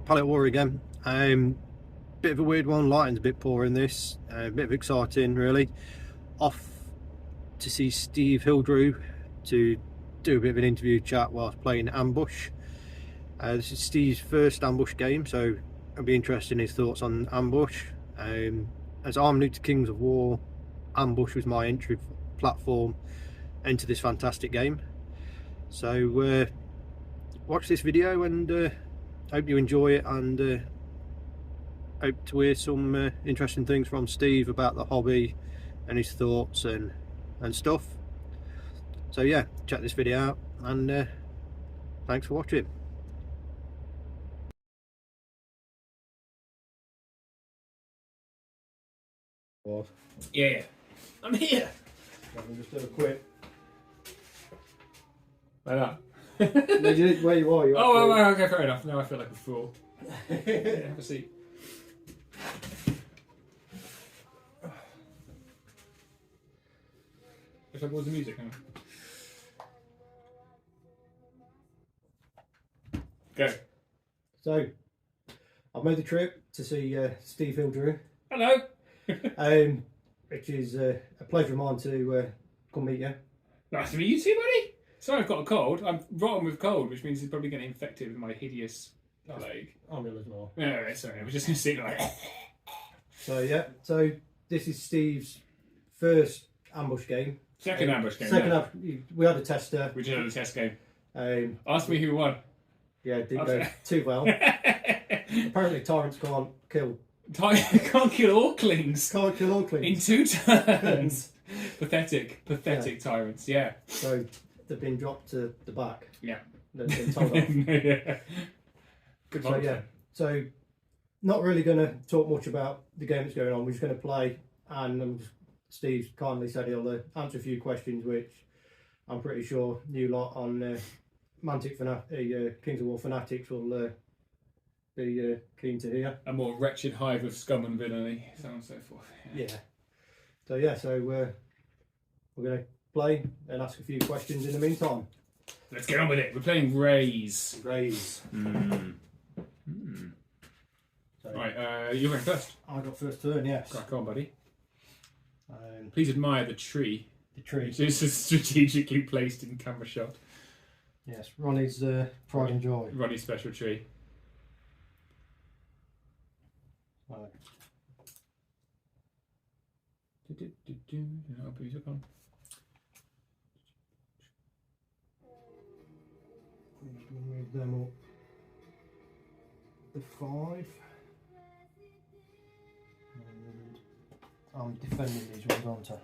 Palette War again. Bit of a weird one, lighting's a bit poor in this, a bit of exciting really. Off to see Steve Hildrew to do a bit of an interview chat whilst playing Ambush. This is Steve's first Ambush game, so I'll be interested in his thoughts on Ambush. As I'm new to Kings of War, Ambush was my entry platform into this fantastic game. So watch this video and hope you enjoy it, and hope to hear some interesting things from Steve about the hobby and his thoughts and stuff. So yeah, check this video out, and thanks for watching. What? Yeah, I'm here. Let me just do a quick. Like that. No, you did where you are. Oh, okay, fair enough. Now I feel like a fool. Yeah, have a seat. If I pause the music, hang on. Go. So, I've made the trip to see Steve Hildrew. Hello. Which is a pleasure of mine to come meet you. Nice to meet you too, buddy. Sorry, I've got a cold. I'm rotten with cold, which means it's probably getting infected with my hideous plague. I'm ill as well. No, sorry. I was just going to sit like. So yeah, so this is Steve's first Ambush game. Second Ambush game. Second Yeah. Ambush. We had a tester. We did have a test game. Ask me who won. Yeah, didn't go too well. Apparently, tyrants can't kill. Can't kill Orklings. Can't kill Orklings in 2 turns. pathetic tyrants. Yeah. So they've been dropped to the back. Yeah. They've been told off. Yeah. Good So yeah. So not really going to talk much about the game that's going on. We're just going to play, and Steve kindly said he'll answer a few questions, which I'm pretty sure you lot on Kings of War fanatics will be keen to hear. A more wretched hive of scum and villainy, so on and so forth. Yeah. So yeah, we're going to play and ask a few questions in the meantime. Let's get on with it. We're playing Raise. Raise. So, right, you're going first. I got first turn, yes. Crack on, buddy. Please admire the tree. The tree. Which is strategically placed in camera shot. Yes, Ronnie's pride and joy. Ronnie's special tree. Right. I'll put music on. Move them up. The 5. And I'm defending these ones, aren't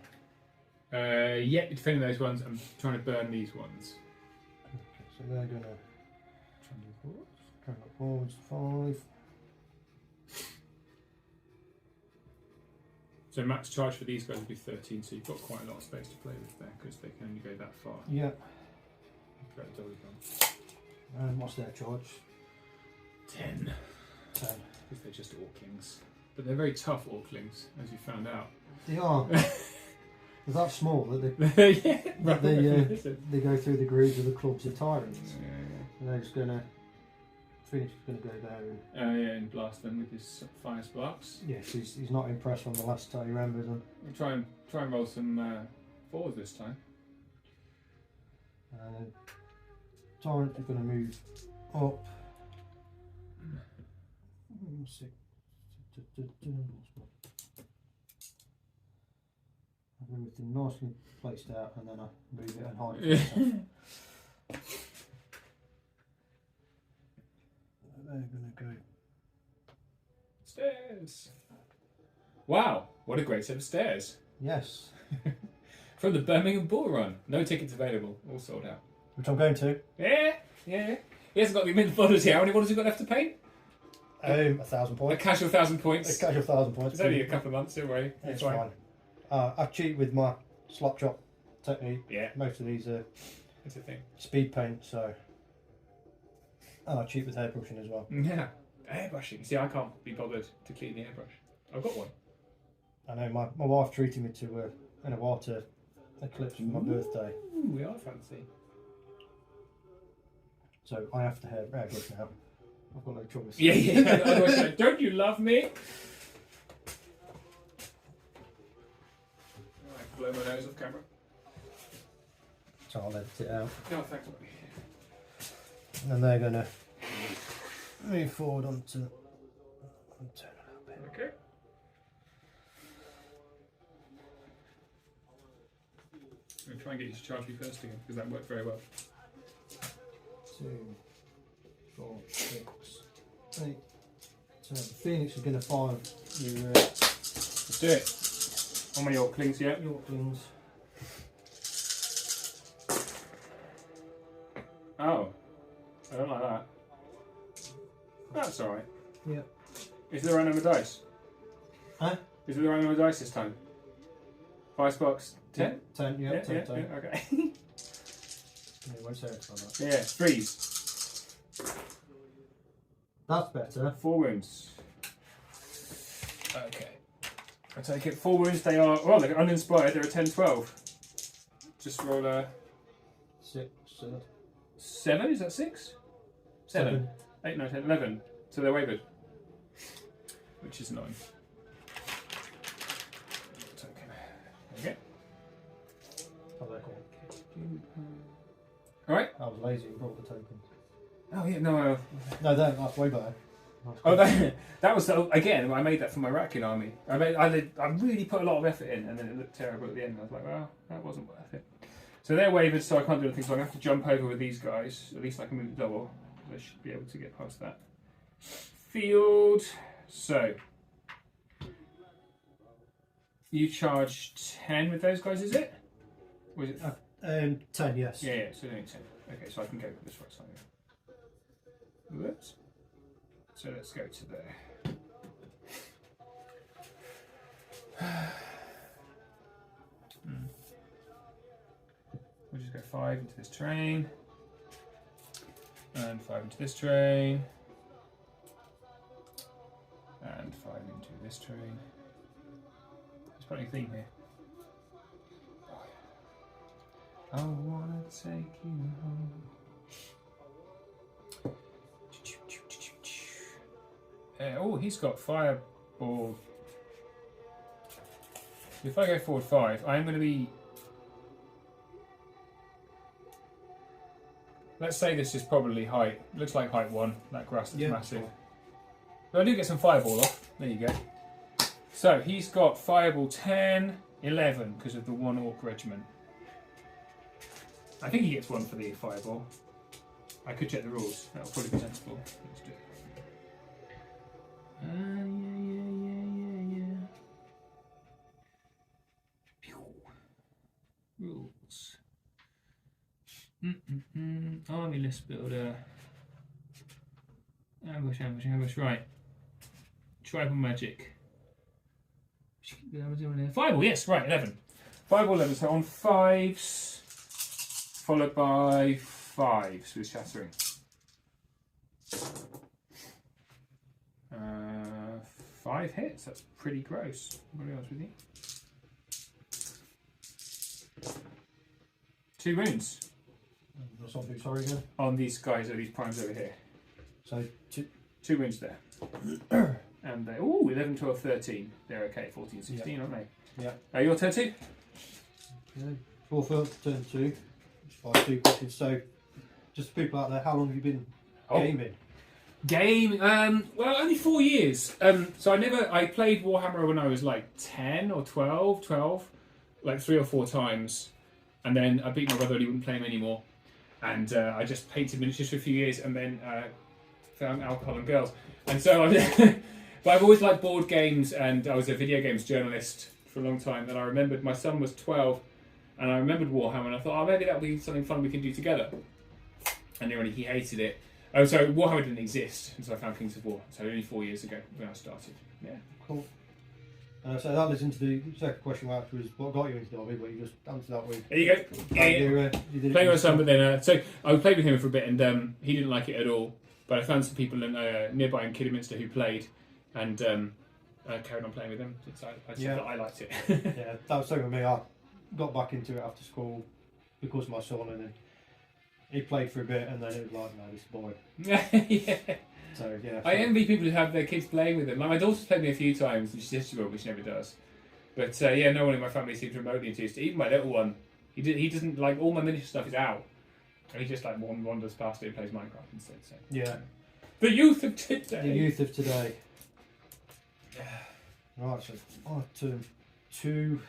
I? Yeah, defending those ones. I'm trying to burn these ones. Okay, so they're going to turn up forwards 5. So max charge for these guys would be 13, so you've got quite a lot of space to play with there, because they can only go that far. Yeah. And what's their charge? 10. 10. Because they're just Orklings. But they're very tough Orklings, as you found out. They are. They're that small that they, they go through the grooves of the clubs of tyrants. Yeah. And they're just going to... Phoenix is going to go there and... and blast them with his fire sparks. Yes, he's not impressed from the last time he remembers them. We'll try and roll some 4s this time. And Torrent is going to move up. Have everything nicely placed out, and then I move it and hide it. They're going to go stairs. Wow, what a great set of stairs. Yes. From the Birmingham Bull Run. No tickets available, all sold out. Which I'm going to. Yeah. He hasn't got the mint bottles here. How many bottles has he got left to paint? 1,000 points. A casual 1,000 points. A casual 1,000 points. It's only a couple of months, don't worry. It's fine. I cheat with my slop chop technique. Yeah. Most of these are that's a thing. Speed paint, so. And I cheat with airbrushing as well. Yeah. Airbrushing. See, I can't be bothered to clean the airbrush. I've got one. I know, my wife treated me to an Iwata eclipse for my birthday. Ooh, we are fancy. So I have to airbrush now. I've got no choice. Yeah. Otherwise, like, don't you love me? Right, blow my nose off camera. So I'll edit it out. No, thanks, buddy. And then they're going to move forward onto. Turn a little bit. Okay. I'm going to try and get you to charge me first again because that worked very well. 2, 4, 6, 8, 10. Phoenix is going to fire your Let's do it. How many Yorklings yet? Yorklings. Oh, I don't like that. That's alright. Yeah. Is there a right number of dice? Huh? Is it the right number of dice this time? 5 sparks, 10? Yeah, 10, yeah, 10, 10. Yeah, okay. Yeah, won't say X on that. Yeah, 3s. That's better. 4 wounds. Okay. I take it 4 wounds, they are, well, they're uninspired, they're a 10, 12. Just roll a 6, 7, is that 6? 7. 8, 9, 10, 11. So they're wavered. Which is annoying. Token. There you How's that called? go. Alright. I was lazy and brought the token. Oh yeah, no. No, that's way better. Oh, that was again. I made that for my Rakin army. I really put a lot of effort in, and then it looked terrible at the end. I was like, well, that wasn't worth it. So they're wavered, so I can't do anything. So I'm gonna have to jump over with these guys. At least I can move the double. I should be able to get past that. Field. So you charge 10 with those guys, is it? Was it? 10, yes. Yeah. So only 10. Okay, so I can go with this right side. Whoops. So let's go to there. We'll just go 5 into this train. And 5 into this train. And 5 into this train. There's probably a theme here. I wanna take you home. Oh, he's got fireball. If I go forward 5, I am going to be. Let's say this is probably height. Looks like height 1. That grass is massive. Sure. But I do get some fireball off. There you go. So he's got fireball 10, 11 because of the 1 orc regiment. I think he gets 1 for the fireball. I could check the rules. That'll probably be sensible. Let's do it. Yeah. Rules. Army list builder. Ambush. Right. Tribal magic. Fireball, yes, right, 11. Fireball 11, so on 5s, followed by 5s with shattering. 5 hits, that's pretty gross, I'll be honest with you. 2 wounds. Something, sorry again? On these guys, these primes over here. So, 2 wounds there. And they, 11, 12, 13. They're okay, 14, 16, aren't they? Yeah. Your turn 2? Okay. 4 first, turn 2. 5 2 quickest. So, just for people out there, how long have you been gaming? Well, only 4 years. So I played Warhammer when I was like 10 or 12, like 3 or 4 times. And then I beat my brother and he wouldn't play him anymore. And I just painted miniatures for a few years and then found alcohol and girls. And so but I've always liked board games and I was a video games journalist for a long time. And I remembered my son was 12 and I remembered Warhammer and I thought, maybe that'll be something fun we can do together. And he hated it. Oh, so Warhammer didn't exist, and so I found Kings of War. So only 4 years ago when I started. Yeah. Cool. So that leads into the second question I asked was what got you into the hobby, but you just answered that with. There you go. You did playing with my son, but then so I played with him for a bit, and he didn't like it at all. But I found some people nearby in Kidderminster who played, and I carried on playing with them. So I said that I liked it. Yeah, that was the same with me. I got back into it after school because of my son, and then he played for a bit, and then it was like, no, this is boring. Yeah. So yeah. I envy people who have their kids playing with them. Like, my daughter's played me a few times, and she says she will, but she never does. But yeah, no one in my family seems remotely enthused. Even my little one, he doesn't like all my miniature stuff is out, and he just like wanders past it and plays Minecraft instead. So Yeah. the youth of today. The youth of today. Right, so item 2.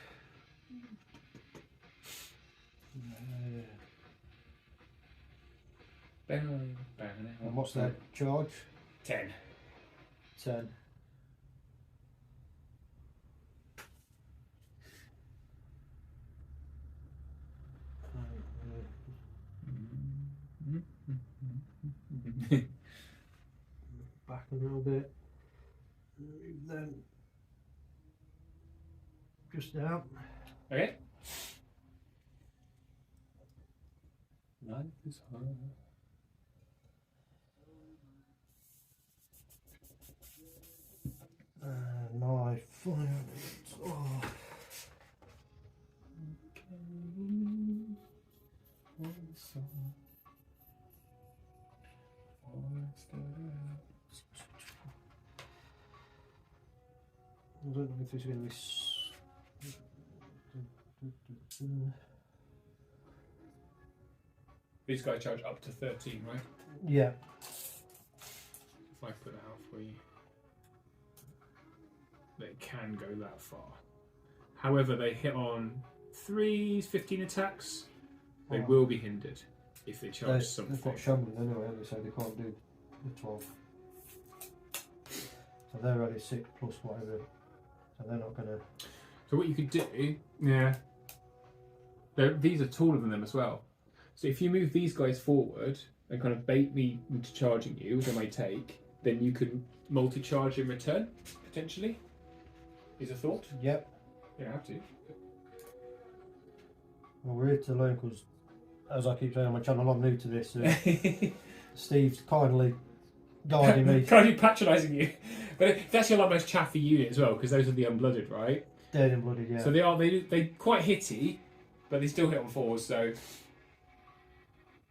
And what's that charge? 10. 10. Back a little bit. Then just down. Okay. Life is hard. My final. Oh. I don't know if this is going to be. These guys charge up to 13, right? Yeah. If I put it out for you, they can go that far. However, they hit on 3s, 15 attacks. They will be hindered if they charge something. They've got shambling anyway, so they can't do the 12. So they're only 6 plus whatever. So they're not going to. So what you could do, yeah. These are taller than them as well. So if you move these guys forward and kind of bait me into charging you, which I may take, then you can multi-charge in return, potentially. Is a thought? Yep. You don't have to. Well, we're here to learn because, as I keep saying on my channel, I'm new to this. Steve's kindly guiding me. Kindly patronising you. But it's actually a lot most chaffy unit as well, because those are the unblooded, right? Dead and blooded, yeah. So they're quite hitty, but they still hit on 4s, so...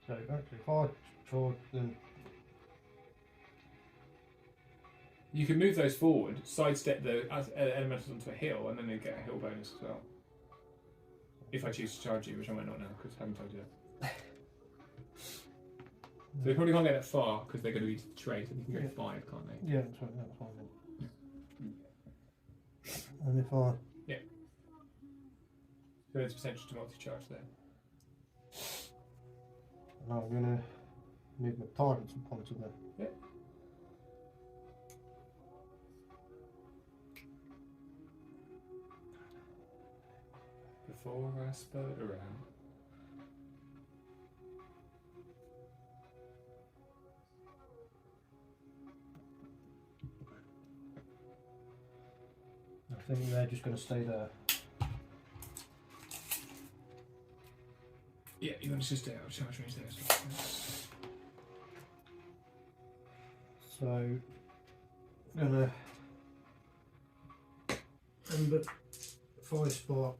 So actually, if I charge them... You can move those forward, sidestep the elementals onto a hill, and then they get a hill bonus as well. If I choose to charge you, which I might not now, because I haven't told you that. So they probably can't get that far, because they're going to be trade, so they can go 5, can't they? Yeah, that's right, that's fine. And if I... Yeah. So there's potential to multi-charge there. Now I'm going to move my targets up onto there. Yeah. Before I spurt around. I think they're just going to stay there. Yeah, you want to just stay out of charge range there. So, I'm going to Ember Fire Spark.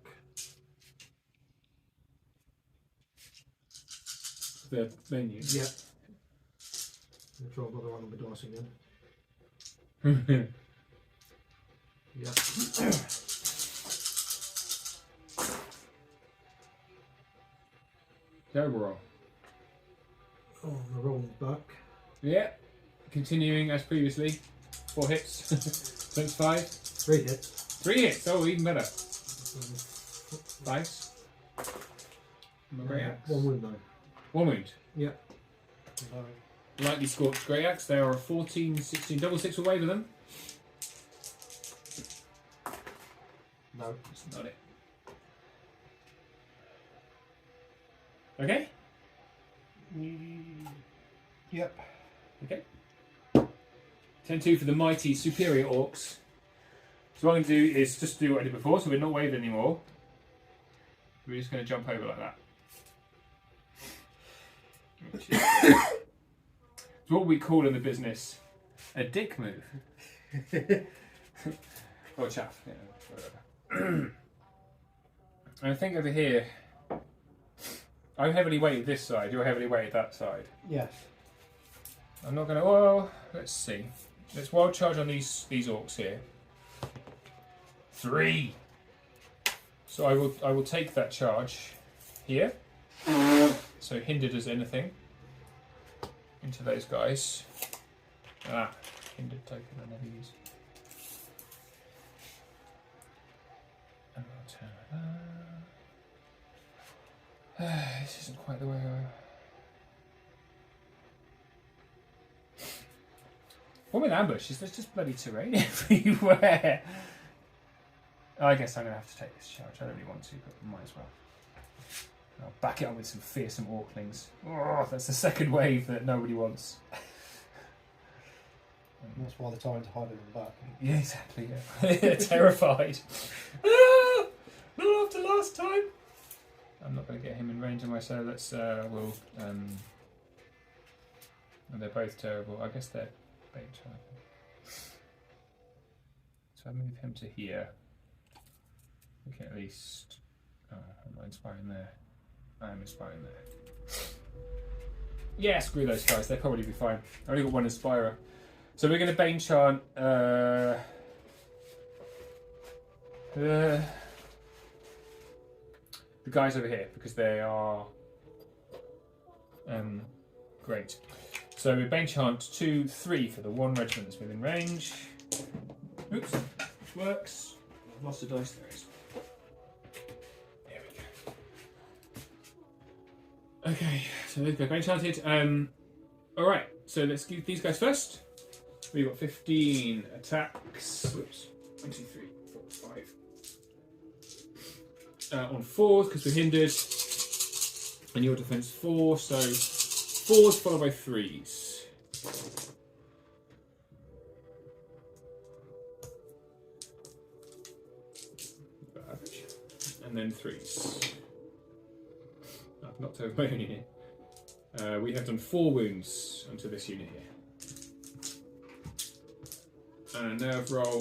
The menu. Yeah. I'm try another one on the dice again. Yeah. Terrible roll. Oh, the roll's back. Yeah. Continuing as previously. 4 hits. Since 5. 3 hits. 3 hits. Oh, even better. 5s. Great axe. 1 wound though. 1 wound. Yeah. Lightly scorched Grey Axe. They are a 14, 16, double 6 away with them. No. That's not it. Okay? Yep. Okay. 10-2 for the mighty superior orcs. So what I'm going to do is just do what I did before, so we're not waved anymore. We're just going to jump over like that. It's what we call in the business a dick move. Or chaff, you know, whatever. And I think over here, I'm heavily weighted this side, you're heavily weighted that side. Yes. I'm not gonna. Well, let's see. Let's wild charge on these orcs here. 3. So I will take that charge here. So hindered as anything into those guys. Hindered token I never use. And I'll turn that. This isn't quite the way I. What with ambushes, there's just bloody terrain everywhere. I guess I'm going to have to take this charge. I don't really want to, but I might as well. I'll back it up with some fearsome orclings. Oh, that's the second wave that nobody wants. That's why they're trying to hide in the back. Yeah, exactly. Yeah. They're terrified. Ah, not after last time. I'm not going to get him in range of my, so let's, we'll, and they're both terrible. I guess they're bait type. So I move him to here. We can at least, oh, I'm not inspiring there. I am inspiring there. Yeah, screw those guys, they'll probably be fine. I only got one inspirer. So we're going to Bane Chant the guys over here because they are great. So we Bane Chant 2, 3 for the one regiment that's within range. Oops, which works. I've lost a dice, there it is. There we go. Okay, so they've got Bane Chanted. Alright, so let's give these guys first. We've got 15 attacks. Whoops. 1, 2, 3, 4, 5. On 4s because we're hindered. And your defense 4, so 4s followed by 3s. And then 3s. I've knocked over my unit here. We have done 4 wounds onto this unit here. And a nerve roll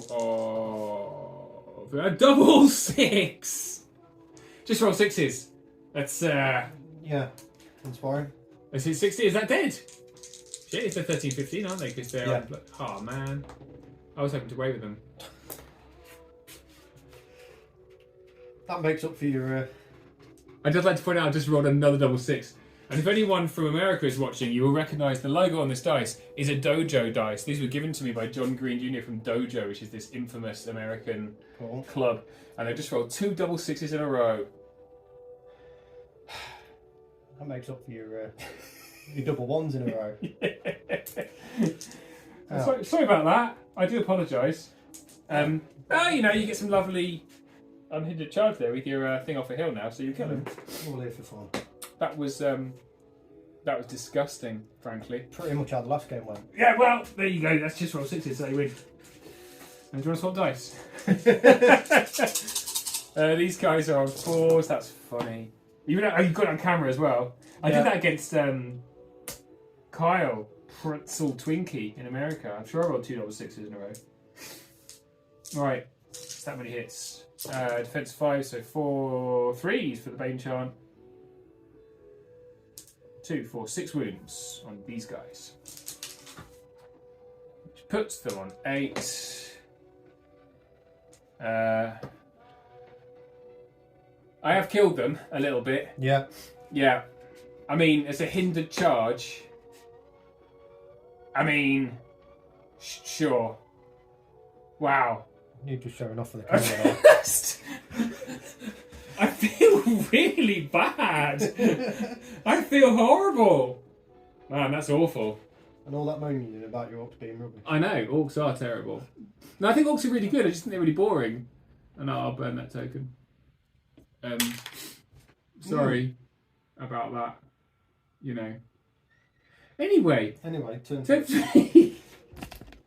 of a double 6. Just roll 6s. That's yeah, inspiring. Is it 60? Is that dead? Shit, it's the 13, 15, aren't they? Because they're yeah. Oh man, I was hoping to wave with them. That makes up for your. I'd just like to point out I just rolled another double 6. And if anyone from America is watching, you will recognise the logo on this dice is a Dojo dice. These were given to me by John Green Jr. from Dojo, which is this infamous American club. And I just rolled 2 double 6s in a row. That makes up for your double 1s in a row. Oh. Sorry about that. I do apologise. You know, you get some lovely unhindered charge there with your thing off a hill now, so you kill him. All here for fun. That was disgusting, frankly. Pretty much how the last game went. Yeah, well, there you go. That's just roll 6s, so you win. And do you want to swap dice? These guys are on 4s. That's funny. Even though, you've got it on camera as well. I did that against Kyle Pretzel Twinkie in America. I'm sure I rolled 2 double 6s in a row. All right, it's that many hits. Defense 5, so 4 3s for the Bane Chant. 2, 4, 6 wounds on these guys. Which puts them on 8. I have killed them a little bit. Yeah. Yeah. I mean, it's a hindered charge. I mean, sure. Wow. You're just showing off for the camera. I feel really bad. I feel horrible. Man, that's awful. And all that moaning about your orcs being rubbish. I know, orcs are terrible. No, I think orcs are really good. I just think they're really boring. And I'll burn that token. Sorry about that. You know. Anyway, turn time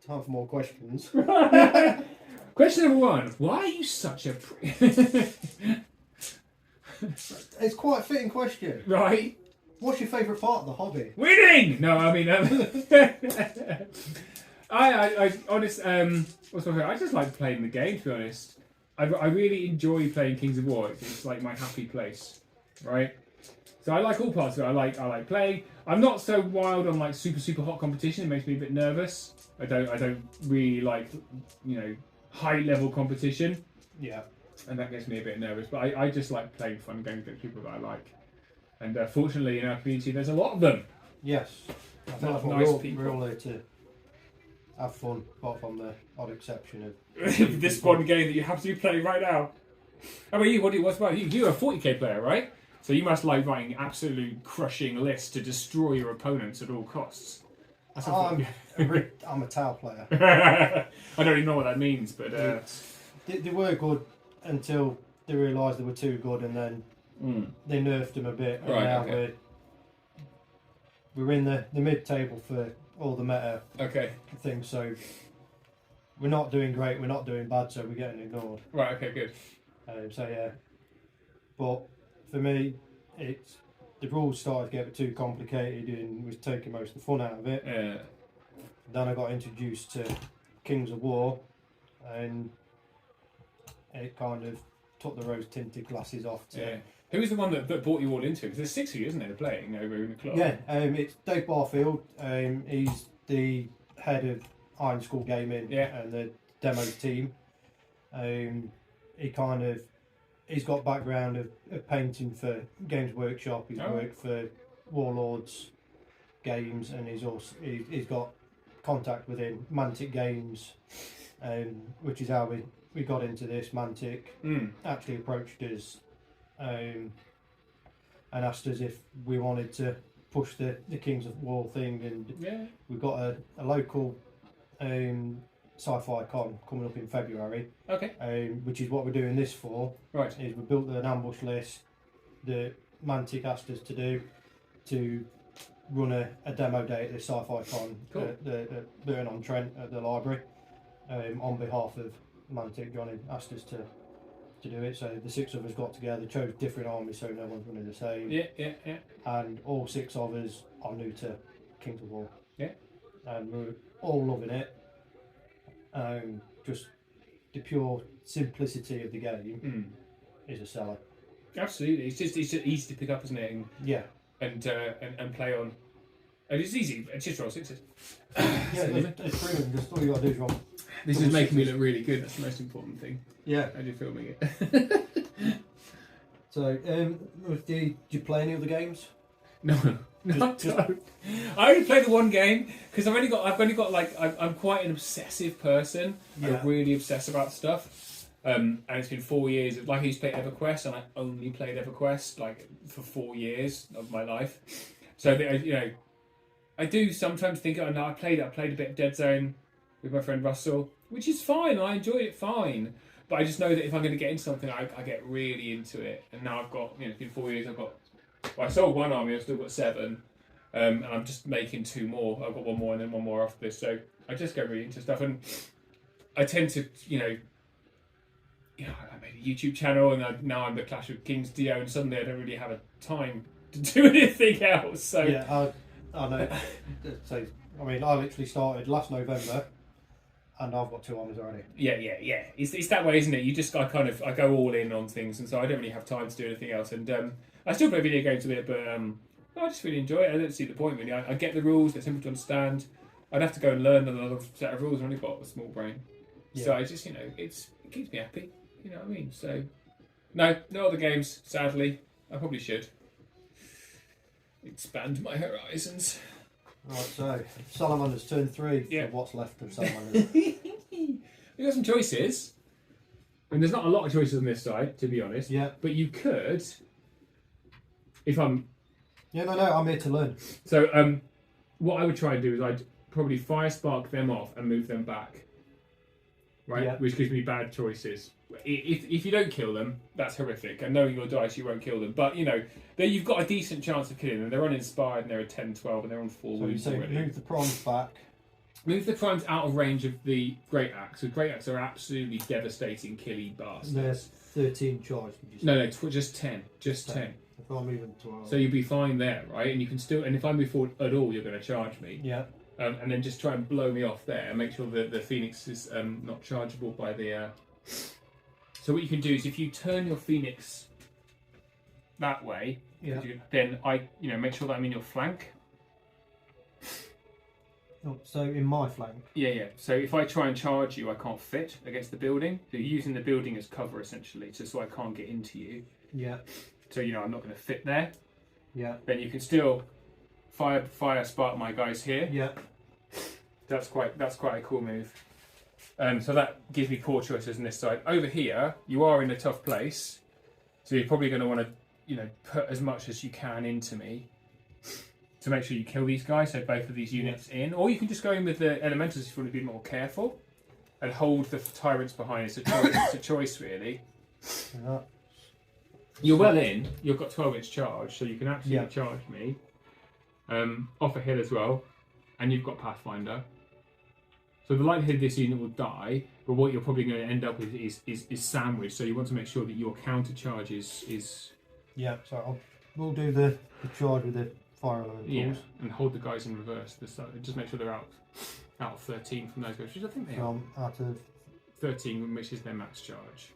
for more questions. Question number 1. Why are you such a It's quite a fitting question. Right. What's your favourite part of the hobby? Winning! No, I mean, I honest, what's my favourite? I just like playing the game, to be honest. I really enjoy playing Kings of War. It's like my happy place, right? So I like all parts of it. I like playing. I'm not so wild on like super hot competition. It makes me a bit nervous. I don't really like, you know, high level competition. Yeah. And that gets me a bit nervous. But I just like playing fun games with people that I like. And fortunately in our community there's a lot of them. Yes. I think Lot of we're nice all, people. we're all here to have fun, apart from the odd exception of This one game that you have to be playing right now. How about you? What's about you? You're a 40k player, right? So you must like writing absolute crushing lists to destroy your opponents at all costs. That's I'm a towel player. I don't even know what that means, but They were good until they realised they were too good, and then they nerfed them a bit. And Right, now okay. we're in the mid-table for all the meta okay, things. So we're not doing great. We're not doing bad. So we're getting ignored. right, okay, good. So yeah, but for me, it's the rules started to get a bit too complicated and was taking most of the fun out of it. Yeah. Then I got introduced to Kings of War, and it kind of took the rose-tinted glasses off. Yeah. Who was the one that brought you all into it? Because there's 6 of you, isn't there, playing over in the club? Yeah, it's Dave Barfield. He's the head of Iron School Gaming and the demos team. He's got background of painting for Games Workshop. He's worked for Warlords Games, and he's got contact within Mantic Games, which is how we got into this. Mantic actually approached us and asked us if we wanted to push the Kings of War thing, and we've got a local sci-fi con coming up in February. Okay. Which is what we're doing this for. Right. Is we built an ambush list that Mantic asked us to do to run a demo day at this sci-fi con at Burton-on-Trent at the library on behalf of Mantic. Johnny asked us to do it, so the 6 of us got together, chose different armies so no one's running the same. Yeah. And all 6 of us are new to Kings of War. Yeah. And we're all loving it. Just the pure simplicity of the game is a seller. Absolutely. It's just easy to pick up, isn't it? And play on. And it's easy. It's just roll 6s. It's brilliant. Just all you got to do is roll. This is making me look really good. That's the most important thing. Yeah. As you're filming it. So, did you play any other games? No. I only play the one game because I've only got like I'm quite an obsessive person. I really obsess about stuff. And it's been 4 years. Like I used to play EverQuest, and I only played EverQuest like for 4 years of my life. So I do sometimes think, oh no, I played a bit of Dead Zone with my friend Russell, which is fine. I enjoyed it fine. But I just know that if I'm going to get into something, I get really into it. And now I've got, it's been 4 years. I sold one army. I've still got 7, and I'm just making 2 more. I've got 1 more and then 1 more after this. So I just get really into stuff, and I tend to, I made a YouTube channel, and now I'm the Clash of Kings DO, and suddenly I don't really have a time to do anything else. So yeah, I know. So I literally started last November. And I've got 2 armies already. Yeah. It's that way, isn't it? I go all in on things, and so I don't really have time to do anything else. And I still play video games with it, but I just really enjoy it. I don't see the point really. I get the rules; they're simple to understand. I'd have to go and learn another set of rules. I've only got a small brain, so I just it keeps me happy. You know what I mean? So no other games. Sadly, I probably should expand my horizons. Right, so Salamander's turn 3 for what's left of Salamander. We've got some choices. And there's not a lot of choices on this side, to be honest. Yeah. But you could, if I'm... Yeah, no, I'm here to learn. So, what I would try and do is I'd probably fire spark them off and move them back. Right? Yeah. Which gives me bad choices. If you don't kill them, that's horrific. And knowing your dice, you won't kill them. But, you've got a decent chance of killing them. They're uninspired, and they're a 10-12, and they're on 4 wounds already. Move the primes back. Move the primes out of range of the Great Axe. So Great Axe are absolutely devastating, killy bastards. There's 13 charge, did you say? No, just 10. Just 10. If I'm moving 12. So you'll be fine there, right? And you can still... And if I move forward at all, you're going to charge me. Yeah. And then just try and blow me off there and make sure that the Phoenix is not chargeable by the... So what you can do is if you turn your Phoenix that way, Yeah. then I, make sure that I'm in your flank. Oh, so in my flank. Yeah. So if I try and charge you, I can't fit against the building. So you're using the building as cover essentially, just so I can't get into you. Yeah. So I'm not going to fit there. Yeah. Then you can still fire spark my guys here. Yeah. That's quite a cool move. So that gives me poor choices on this side. Over here, you are in a tough place, so you're probably going to want to, put as much as you can into me to make sure you kill these guys. So both of these units in, or you can just go in with the elementals if you want to be more careful and hold the tyrants behind. It's a choice. It's a choice, really. Yeah. You're well in. You've got 12-inch charge, so you can absolutely charge me. Off a hill as well, and you've got Pathfinder. So the likelihood this unit will die, but what you're probably going to end up with is sandwich. So you want to make sure that your counter charge is. Yeah. So we'll do the charge with the fire elementals. Yeah, and hold the guys in reverse. Just make sure they're out of 13 from those guys, which I think they are. Out of 13, which is their max charge.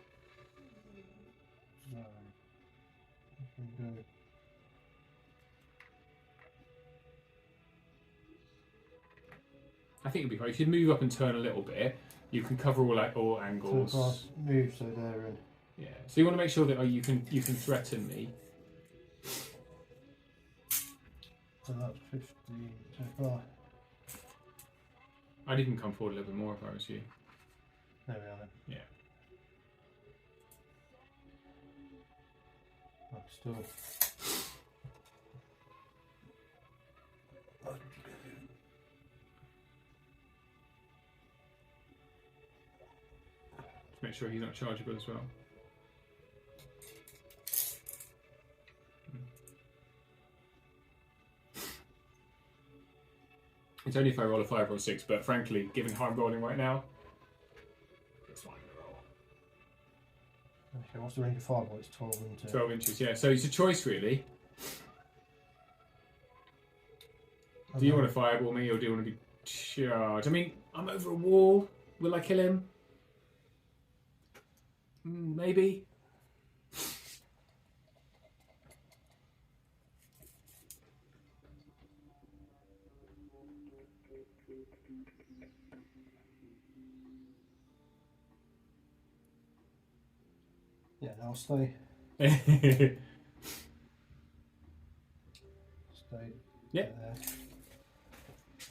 I think it'd be great if you move up and turn a little bit. You can cover all angles. So move so they're in. Yeah. So you want to make sure that you can threaten me. So that's 15 so far. I'd even come forward a little bit more if I was you. There we are then. Yeah. That's still. Just make sure he's not chargeable as well. It's only if I roll a 5 or a 6, but frankly, given how I'm rolling right now, it's fine to roll. Okay, what's the range of fireball? It's 12 inches. 12 inches, yeah. So it's a choice, really. Do you want to fireball me, or do you want to be charged? I mean, I'm over a wall. Will I kill him? Maybe. Yeah, I'll stay. Yeah. Stay. There.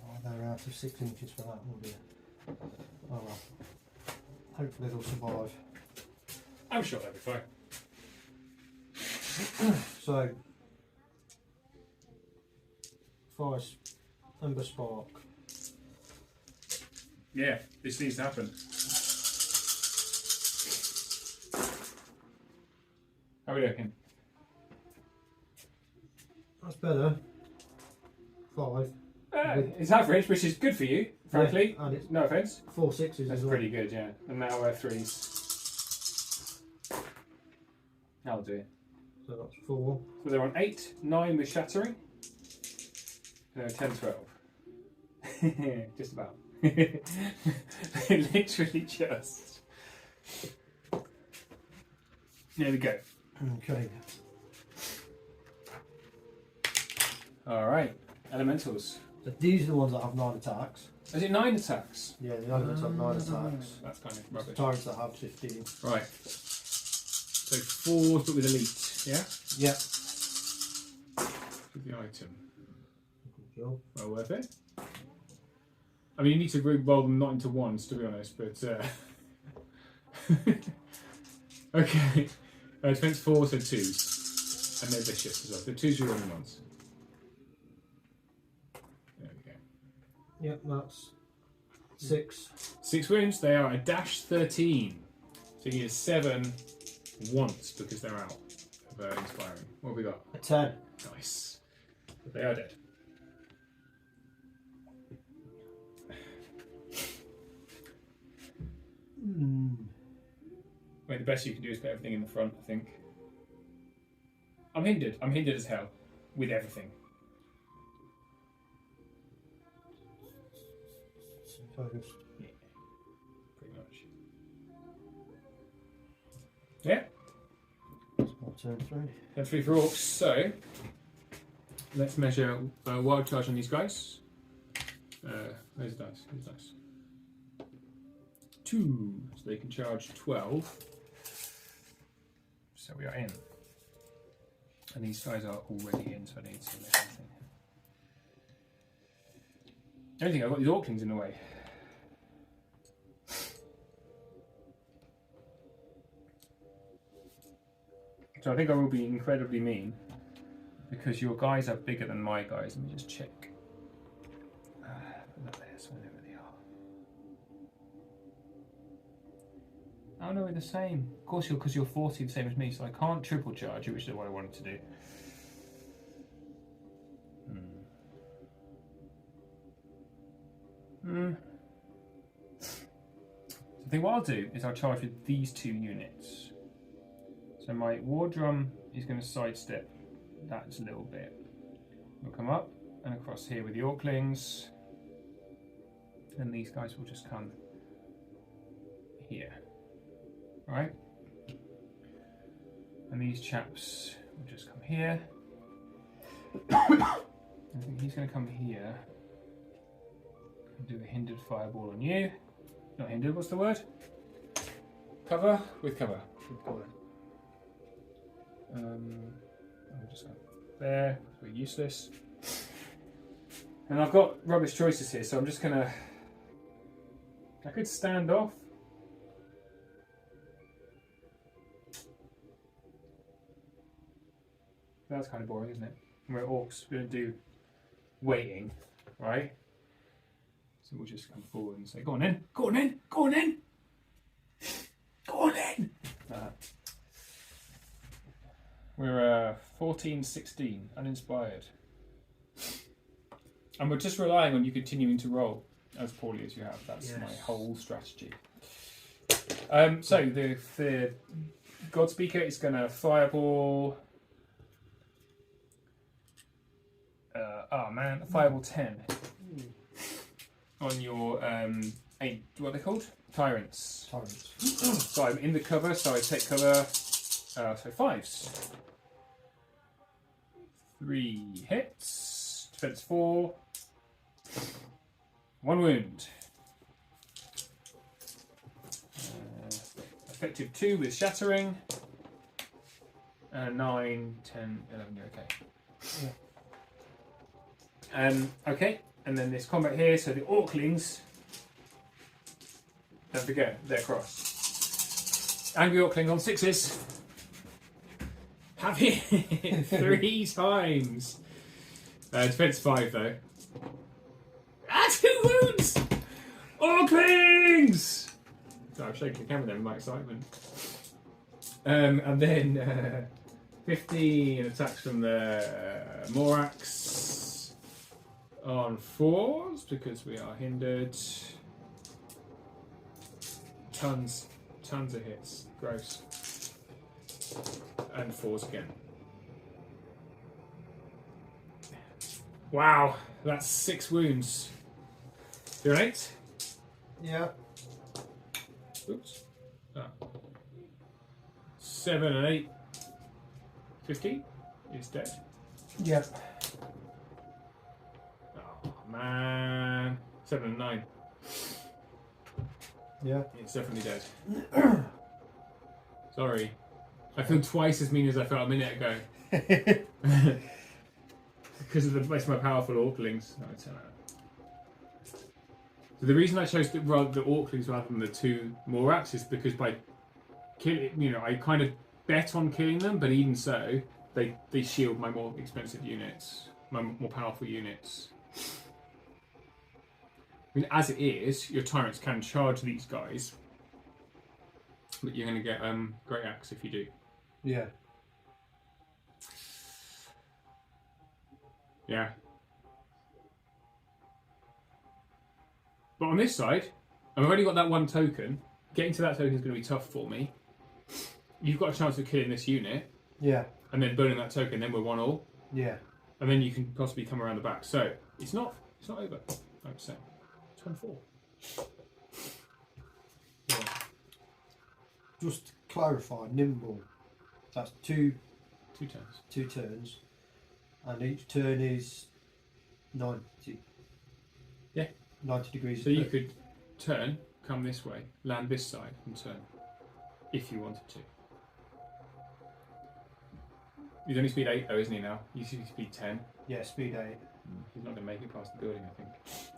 Oh, they're out of 6 inches for that, will be. Oh well. Hopefully they'll survive. I'm sure they'll be fine. So, fire ember spark. Yeah, this needs to happen. How are we looking? That's better. 5. It's average, which is good for you, frankly. Yeah, and it's no offence. 4 6s. That's pretty good, yeah. And now we're 3s. I'll do it. So that's 4. So they're on 8, 9 with shattering. And they're 10, 12. Just about. Literally just. There we go. Okay. Alright. Elementals. So these are the ones that have 9 attacks. Is it 9 attacks? Yeah, the elements have 9 attacks. That's kind of rubbish. Tyrants that have 15. Right. So 4s but with elite, yeah? Yeah. With the item. Good job. Well worth it. I mean, you need to roll them not into 1s, to be honest, but... okay. Defense 4, so 2s. And they're vicious as well. So 2s are rolling 1s. There we go. Yep, that's 6. 6 wounds, they are a dash 13. So you need a 7 once because they're out of inspiring. What have we got? A 10. Nice. But they are dead. I mean, the best you can do is put everything in the front, I think. I'm hindered. I'm hindered as hell with everything. Focus. Yeah, pretty much. Yeah. That's what turn 3. Turn 3 for orcs. So let's measure wild charge on these guys. Where's the dice? Where's the dice? 2, so they can charge 12. So we are in. And these guys are already in, so I need to make anything. Anything, I've got these Orklings in the way. So I think I will be incredibly mean because your guys are bigger than my guys. Let me just check. Put that there, so I know where they are. Oh no, we're the same. Of course, because you're 40, the same as me, so I can't triple charge you, which is what I wanted to do. So I think what I'll do is I'll charge with these 2 units. So my war drum is going to sidestep that a little bit. We'll come up and across here with the Orklings. And these guys will just come here. Right? And these chaps will just come here. I think he's going to come here and do a hindered fireball on you. Not hindered, what's the word? Cover with cover. I'm just going there, we're useless. And I've got rubbish choices here, so I'm just gonna. I could stand off. That's kind of boring, isn't it? We're orcs, we don't do waiting, right? So we'll just come forward and say, go on in, go on in, go on in, go on in. We're 14-16, uninspired. And we're just relying on you continuing to roll as poorly as you have. That's my whole strategy. So the God Speaker is going to fireball. Fireball 10 on your what are they called? Tyrants. So I'm in the cover, so I take cover. So 5s. 3 hits. Defense 4. 1 wound. Effective 2 with shattering. 9, 10, 11. You're okay. Yeah. Okay, and then this combat here. So the Orklings. Don't forget, they're cross. Angry Orkling on 6s. Have hit 3 times. Defense 5 though. 2 wounds! Orklings! Sorry, I'm shaking the camera there with my excitement. And then 15 attacks from the Morax on 4s because we are hindered. Tons of hits. Gross. And 4s again. Wow, that's 6 wounds. You're an 8? Yeah. Oops. 7 and 8. 15 is dead. Yep. Oh man. 7 and 9. Yeah. It's definitely dead. Sorry. I feel twice as mean as I felt a minute ago. Because of the most of my powerful Orklings. No, it's so the reason I chose the Orklings rather than the 2 Morax is because by killing, I kind of bet on killing them, but even so, they shield my more expensive units, my more powerful units. I mean, as it is, your tyrants can charge these guys, but you're going to get Great Axe if you do. Yeah. Yeah. But on this side, I've already got that 1 token. Getting to that token is going to be tough for me. You've got a chance of killing this unit. Yeah. And then burning that token, then we're 1-1. Yeah. And then you can possibly come around the back. So it's not over. I'm saying. Turn 4. Yeah. Just to clarify, nimble. That's 2 2 turns. 2 turns, and each turn is 90. Yeah. 90 degrees. So you could turn, come this way, land this side, and turn, if you wanted to. He's only speed 8 though, isn't he now? He's speed 10. Yeah, speed 8. He's not going to make it past the building, I think.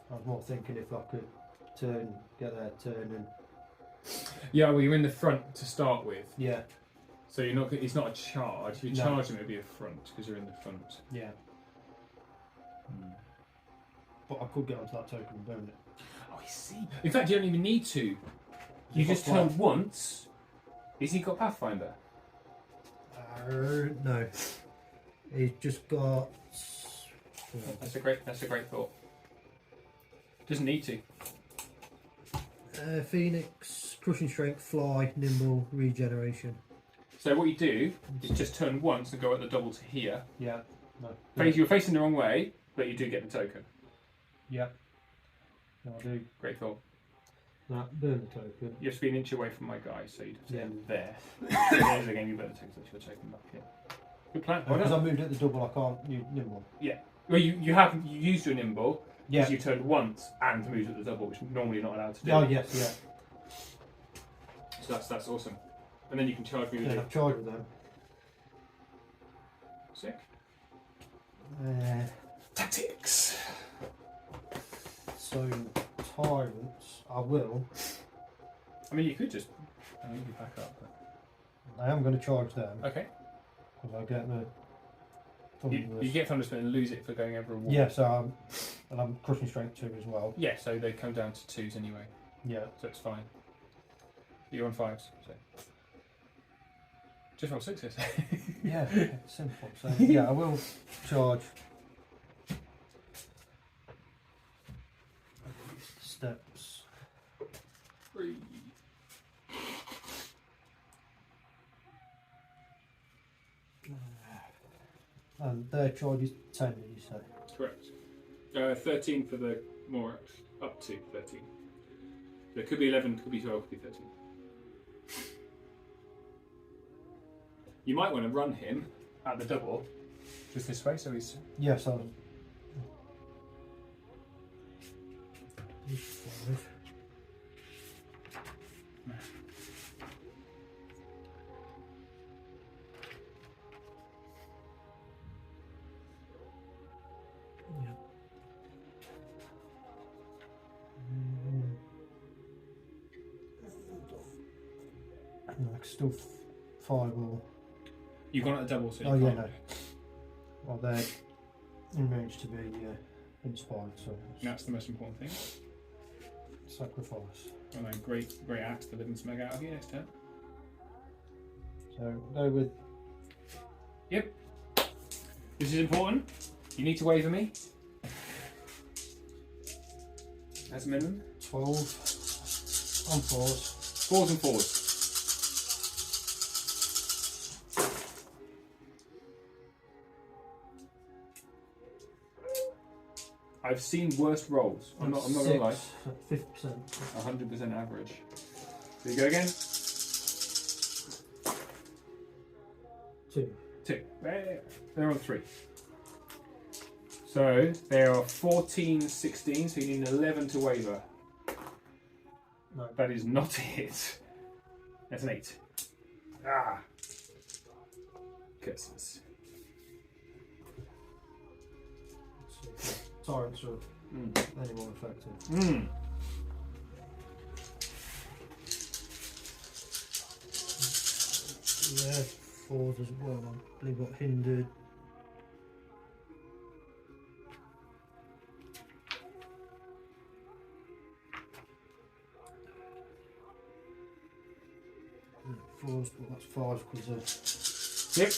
I was more thinking if I could turn, get there, turn, and Yeah, well, you're in the front to start with. yeah, So you're not. It's not a charge. If you No. charge him, it'd be a front because you're in the front. yeah. But I could get onto that token and burn it. Oh, I see. In fact, you don't even need to. You You've just got turn what? once. Is he got Pathfinder? No, he's just got. That's a great thought. Doesn't need to. Phoenix, crushing strength, fly, nimble, regeneration. So what you do is just turn once and go at the double to here. Yeah. No. You're facing the wrong way, but you do get the token. Yeah. No, I do. Great thought. That burn the token. You have to be an inch away from my guy, so you'd have to Yeah. end there. There's again, you better take your token back here. Good plan. Well Because I done. moved at the double, I can't use nimble. Well, you used your nimble. Yeah. You turned once and moved at the double, which normally you're not allowed to do. Oh yes, yeah. So that's awesome. And then you can charge me with Yeah, it. I've charged with them. Sick. Tactics. So tyrants, I will. I mean, you could just. I need you back up. But... I am going to charge them Okay. because I get the. You get Thunderspin and lose it for going over a wall. Yeah, so I'm crushing strength 2 as well. Yeah, so they come down to 2s anyway, Yeah. so it's fine. You're on 5s, so. Just roll 6s. Yeah, it's simple. So yeah, I will charge. Steps. 3. And their charge is 10, did you say? Correct. 13 for the Morax, up to 13. So it could be 11, could be 12, could be 13. You might want to run him at the double, just this way, so he's... Yes, I'll. 5. Yeah. Still 5 or. You've gone at the double, so you Oh yeah, can't. no. Well, they're in range to be inspired, so That's the most important thing. sacrifice. And then great axe for living smeg out of you next turn. So go with. Yep. This is important. You need to waver me. As a minimum. 12 on 4s. 4s and 4s. I've seen worse rolls. I'm not gonna lie. 50%. 100% average. There you go again. 2. 2. They're on 3. So they are 14, 16, so you need an 11 to waver. No. That is not a hit. That's an 8. Ah! Curses. Tyrants are any more effective. Mm. Yeah, 4s as well. I believe got hindered. Yeah, 4s, but that's 5 because Yep.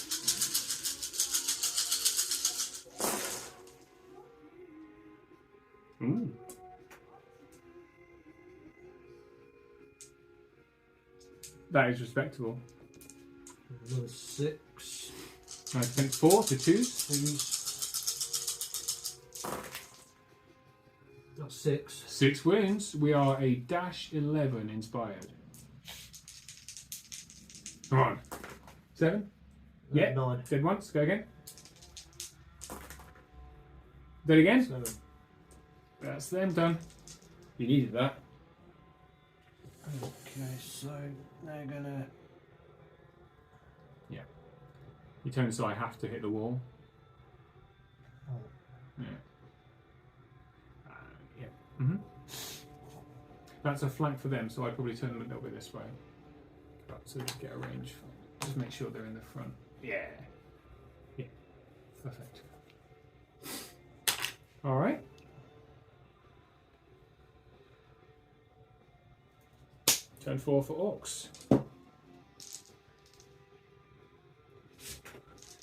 Ooh. That is respectable. another 6. Nice. 4 to 2s. 2s. That's 6. 6 wins. We are a -11 inspired. Come on. 7? Yeah. 9. Dead once. Go again. Do it again. 7. That's them done. You needed that. Okay, so they're gonna. Yeah. You turn so I have to hit the wall. Oh. Yeah. Yeah. Mm-hmm. That's a flank for them, so I'd probably turn them a little bit this way. So just get a range. Just make sure they're in the front. Yeah. Yeah. Perfect. All right. Turn 4 for orcs.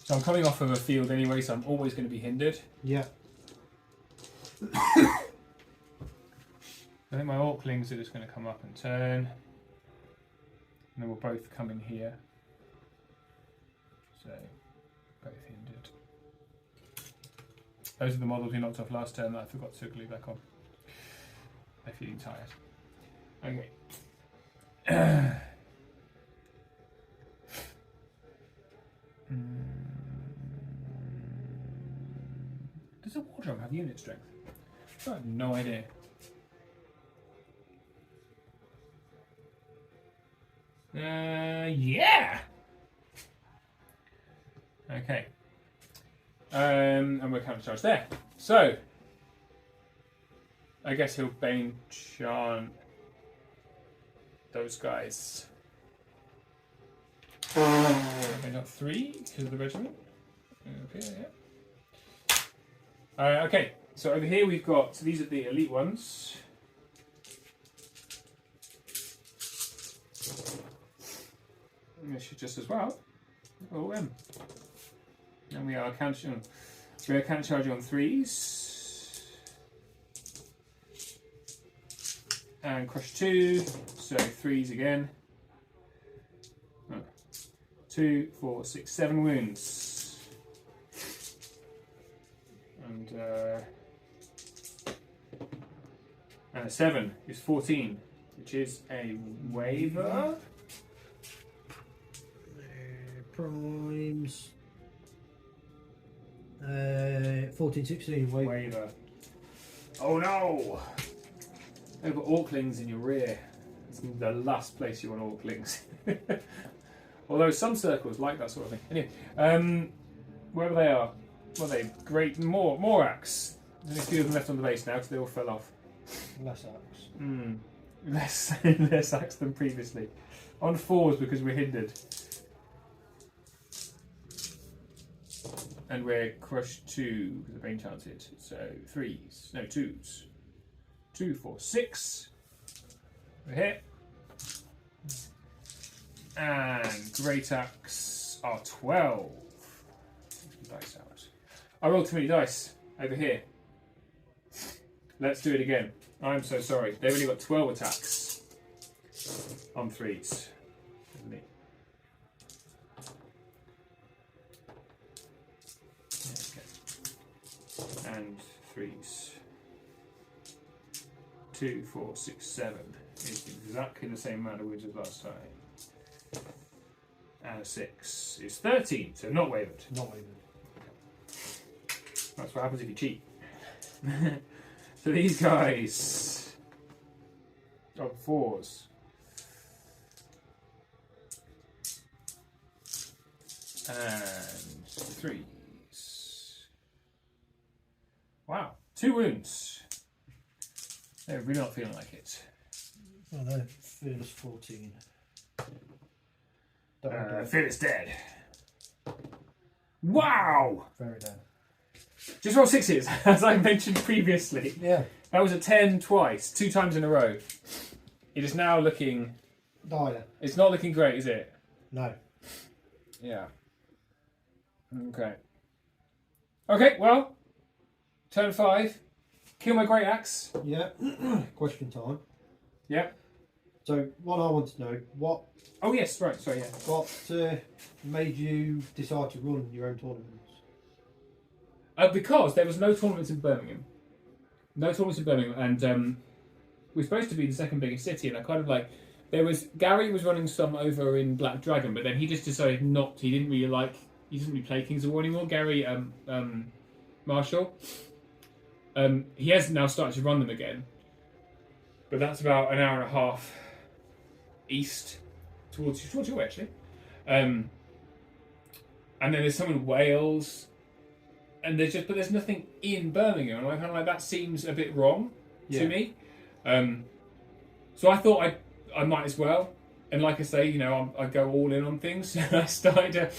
So I'm coming off of a field anyway, so I'm always going to be hindered. Yeah. I think my orclings are just going to come up and turn. And then we'll both come in here. So, both hindered. Those are the models we knocked off last turn that I forgot to glue back on. They're feeling tired. Okay. Does a wardrobe have unit strength? I have no idea. Yeah. Okay. And we're counter charge there. So, I guess he'll Bane chant those guys. Maybe not 3 because of the regiment. Okay, yeah. Okay, so over here we've got, so these are the elite ones. And this should just as well. OM. And we are counter charging on 3s. And crush 2, so 3s again. 2, 4, 6, 7 wounds. And a 7 is 14, which is a waiver. Primes. 14, 16. Waiver. Oh no! They've got orclings in your rear. It's the last place you want orclings. Although some circles like that sort of thing. Anyway, wherever they are, well, they great Morax. There's a few of them left on the base now because they all fell off. Less axe. Less axe than previously. On 4s because we're hindered. And we're crushed 2 because the Bane chanted. So 3s, no 2s. 2, 4, 6. We're hit. And Great Axe are 12. Dice out. I rolled too many dice over here. Let's do it again. I'm so sorry. They've only got 12 attacks on 3s. Okay. And 3s. 2, 4, 6, 7. It's exactly the same amount of wounds as last time. And a 6 is 13, so not wavered. Not wavered. That's what happens if you cheat. So these guys on 4s. And 3s. Wow, 2 wounds. They're really not feeling like it. Oh, they're fearless 14. Fearless dead. Wow! Very dead. Just roll 6s, as I mentioned previously. Yeah. That was a 10 twice, 2 times in a row. It is now looking... Dire. It's not looking great, is it? No. Yeah. Okay. Okay, well, turn 5. Kill my Great Axe. Yeah. Question time. Yeah. So, what I want to know, what Oh, yes, right, sorry, yeah. made you decide to run your own tournaments? Because there was no tournaments in Birmingham. No tournaments in Birmingham, and we're supposed to be the second biggest city, and I kind of like... Gary was running some over in Black Dragon, but then he just decided not... He didn't really like he doesn't really play Kings of War anymore. Gary Marshall. He has now started to run them again, but that's about an hour and a half east towards you actually. And then there's some in Wales, and there's nothing in Birmingham, and I'm kind of like, that seems a bit wrong to me. So I thought I might as well, and like I say, you know, I go all in on things. I started to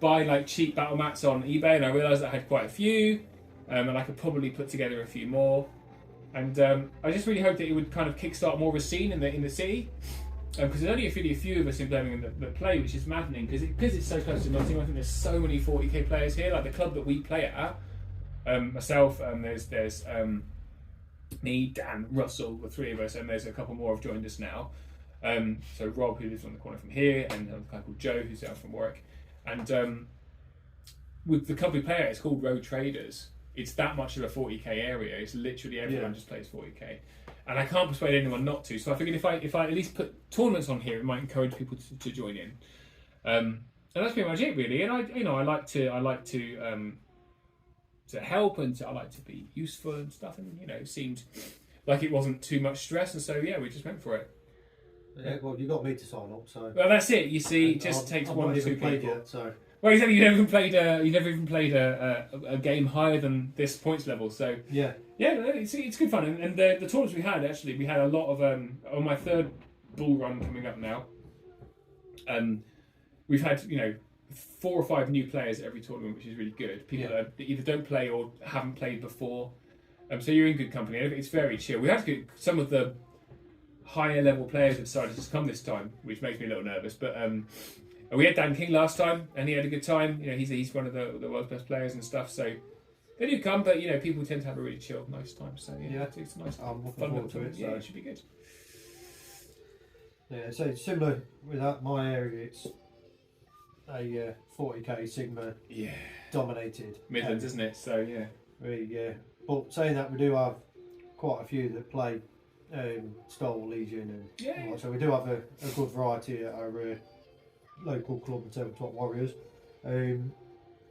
buy like cheap battle mats on eBay, and I realised I had quite a few, and I could probably put together a few more. And I just really hoped that it would kind of kickstart more of a scene in the city. Because there's only a few of us in Birmingham that play, which is maddening. Because it's so close to Nottingham, I think there's so many 40k players here. Like the club that we play at, myself, there's me, Dan, Russell, the three of us, and there's a couple more have joined us now. So Rob, who lives on the corner from here, and a guy called Joe, who's down from Warwick. And with the club we play at, it's called Road Traders. It's that much of a 40k area. It's literally everyone just plays 40k. And I can't persuade anyone not to. So I figured if I at least put tournaments on here, it might encourage people to join in. And that's pretty much it, really. And I like to help, and I like to be useful and stuff. And it seemed like it wasn't too much stress, and so we just went for it. Yeah, well, you got me to sign up, so. Well, that's it. You see, it just takes I've one not or even two played people. yet, so. Well, exactly. You never even played a game higher than this points level. So yeah, it's good fun. And the tournaments we had a lot of on my third bull run coming up now. We've had 4 or 5 new players at every tournament, which is really good. People that either don't play or haven't played before. So you're in good company. It's very chill. We had some of the higher level players have decided to come this time, which makes me a little nervous, but. We had Dan King last time, and he had a good time. He's one of the world's best players and stuff. So they do come, but people tend to have a really chill, nice time. So it's a nice, I'm looking fun forward to it. Yeah, So. it should be good. Yeah, so it's similar with my area. It's a 40k Sigma dominated Midlands, isn't it? So But saying that, we do have quite a few that play Star Wars Legion, and so we do have a good variety at our local club, the Tabletop Warriors. So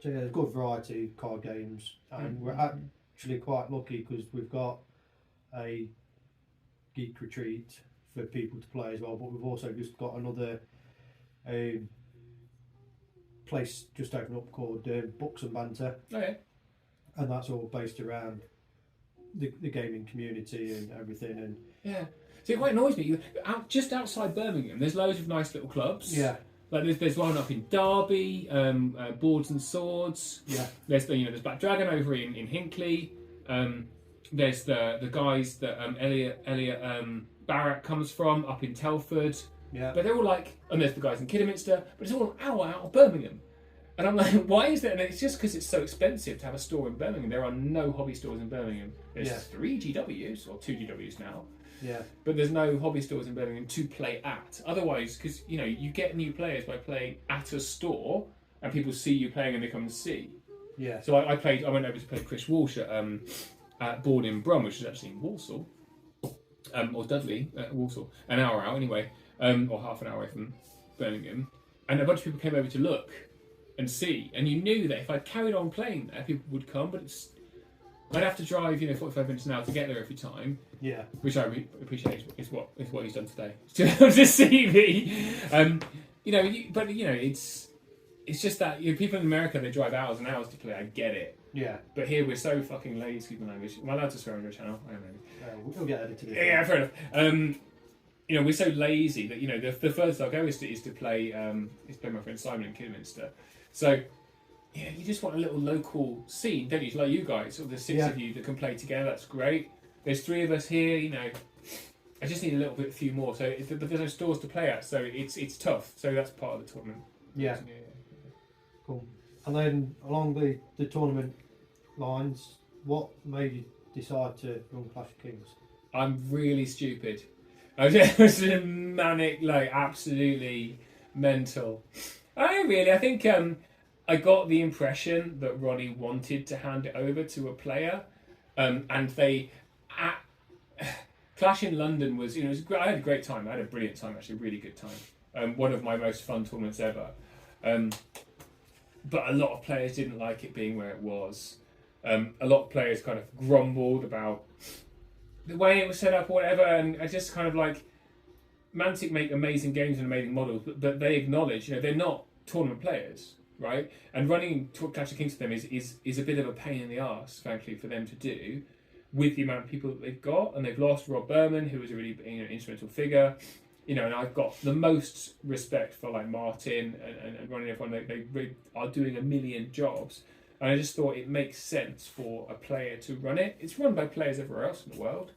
there's a good variety of card games, and we're actually quite lucky because we've got a geek retreat for people to play as well, but we've also just got another place just opened up called Books and Banter, and that's all based around the gaming community and everything. And so it quite annoys me. Just outside Birmingham, there's loads of nice little clubs. Like there's one up in Derby, Boards and Swords. There's there's Black Dragon over in Hinckley. There's the guys that Elliot Barrack comes from up in Telford. But they're all and there's the guys in Kidderminster, but it's all an hour out of Birmingham. And I'm like, why is that? And it's just because it's so expensive to have a store in Birmingham. There are no hobby stores in Birmingham. There's 3 GWs, or 2 GWs now. But there's no hobby stores in Birmingham to play at. Otherwise, because you get new players by playing at a store, and people see you playing and they come and see. So I went over to play Chris Walsh at Board in Brum, which is actually in Walsall, or Dudley at Walsall, an hour out anyway, or half an hour away from Birmingham, and a bunch of people came over to look and see, and you knew that if I carried on playing there, people would come, but I'd have to drive 45 minutes an hour to get there every time. Which I appreciate is what he's done today to see me. But it's just that people in America, they drive hours and hours to play. I get it. But here we're so fucking lazy. Excuse my language. Am I allowed to swear on your channel? I don't know. We'll get edited. Yeah, fair enough. We're so lazy that the furthest I'll go is to play my friend Simon in Kidderminster. So. Yeah, you just want a little local scene, don't you? Like you guys, or the 6 of you that can play together. That's great. There's 3 of us here. I just need a few more. So, but there's no stores to play at, so it's tough. So that's part of the tournament. Cool. And then along the tournament lines, what made you decide to run Clash of Kings? I'm really stupid. I was manic, absolutely mental. I think. I got the impression that Ronnie wanted to hand it over to a player, and Clash in London was, it was great. I had a great time. I had a brilliant time, actually, a really good time. One of my most fun tournaments ever. but a lot of players didn't like it being where it was. A lot of players kind of grumbled about the way it was set up or whatever, and I just kind of like, Mantic make amazing games and amazing models, but they acknowledge, they're not tournament players, right? And running Clash of Kings for them is a bit of a pain in the arse, frankly, for them to do, with the amount of people that they've got, and they've lost Rob Berman, who was a really instrumental figure, and I've got the most respect for like Martin and running everyone. They really are doing a million jobs, and I just thought it makes sense for a player to run it. It's run by players everywhere else in the world,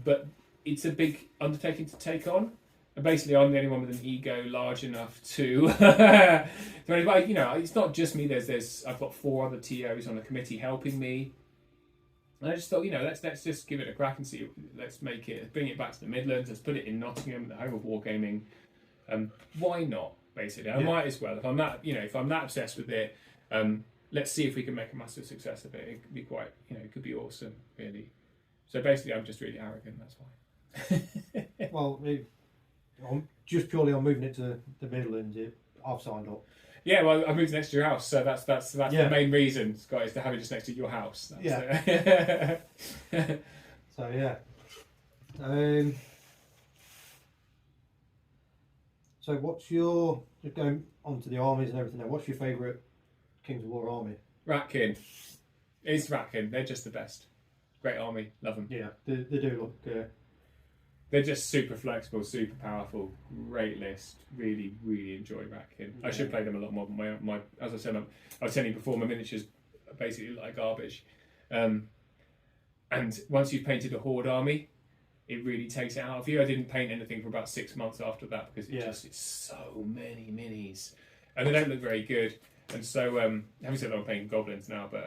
but it's a big undertaking to take on. And basically, I'm the only one with an ego large enough to. It's not just me. I've got 4 other TOs on the committee helping me. And I just thought, let's just give it a crack and see. Let's bring it back to the Midlands. Let's put it in Nottingham, the home of wargaming. Why not? Basically, I might as well. If I'm that obsessed with it, let's see if we can make a massive success of it. It could be quite, it could be awesome, really. So basically, I'm just really arrogant. That's why. Well, just purely on moving it to the Midlands, I've signed up. Yeah, well, I moved next to your house, so that's the main reason, Scott, is to have it just next to your house. So yeah. So what's your, just going on to the armies and everything now, what's your favourite Kings of War army? Ratkin. It's Ratkin. They're just the best. Great army. Love them. Yeah, they do look... They're just super flexible, super powerful, great list. Really, really enjoy Ratkin. I should play them a lot more. My as I said, I was telling you before, my miniatures are basically like garbage. And once you've painted a Horde army, it really takes it out of you. I didn't paint anything for about 6 months after that because it's so many minis, and they don't look very good. And so, having said that, I'm painting goblins now, but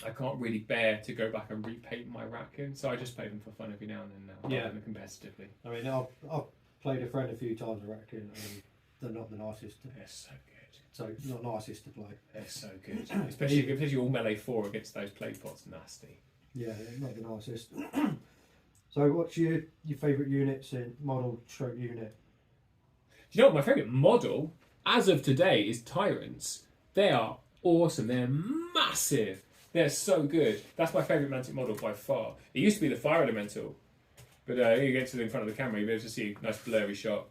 I can't really bear to go back and repaint my Ratkin, so I just play them for fun every now and then now, rather than competitively. I mean, I've played a friend a few times with Ratkin, and they're not the nicest. They're so good. So not nicest to play. They're so good, especially all melee 4 against those play pots. Nasty. Yeah, they're not the nicest. So, what's your favourite units in model stroke unit? Do you know what my favourite model as of today is Tyrants? They are awesome. They're massive. They're so good. That's my favourite Mantic model by far. It used to be the Fire Elemental, but you get to the in front of the camera, you'll be able to see a nice blurry shot.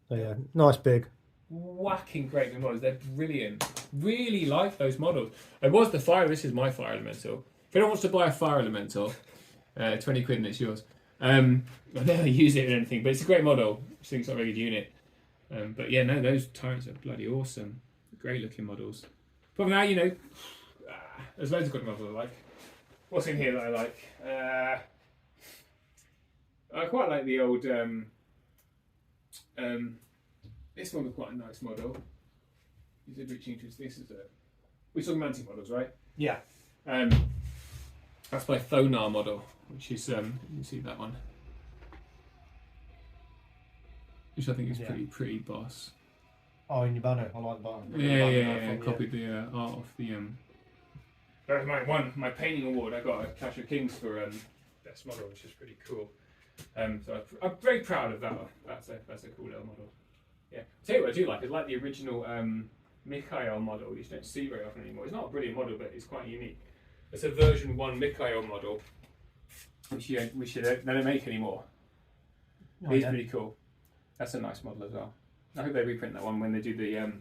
So yeah, nice big. Whacking great big models. They're brilliant. Really like those models. This is my Fire Elemental. If anyone wants to buy a Fire Elemental, 20 quid and it's yours. I never use it in anything, but it's a great model. I think it's not a very good unit. But yeah, no, those Tyrants are bloody awesome. Great looking models. But now, there's loads of good models I like. What's in here that I like? I quite like the old... this one was quite a nice model. Is it reaching to this? We're talking Mantic models, right? Yeah. That's my Thonar model, which is you see that one, which I think is pretty boss. Oh, in your banner, I like the banner. Yeah. Copied the art off the. That was my painting award. I got a Clash of Kings for best model, which is pretty cool. So I'm very proud of that one. That's a cool little model. Yeah. I'll tell you what I do like. I like the original Mikhail model. You just don't see very often anymore. It's not a brilliant model, but it's quite unique. It's a version 1 Mikhail model, which they don't make anymore. It's pretty cool. That's a nice model as well. I hope they reprint that one when they do the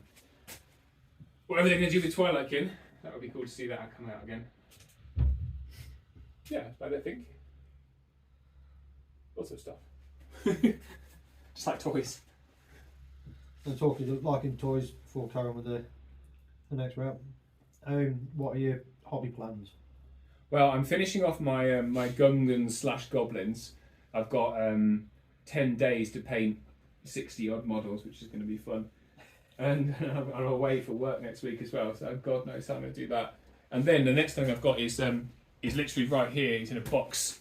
whatever they're going to do with Twilight Kin. That would be cool to see that come out again. Yeah, that's about it, I think. Lots of stuff. Just like toys. And talking liking toys before carrying with the next round. What are your hobby plans? Well, I'm finishing off my my Gungans / goblins. I've got 10 days to paint 60 odd models, which is going to be fun. And I'm away for work next week as well, so God knows how I'm going to do that. And then the next thing I've got is literally right here. It's in a box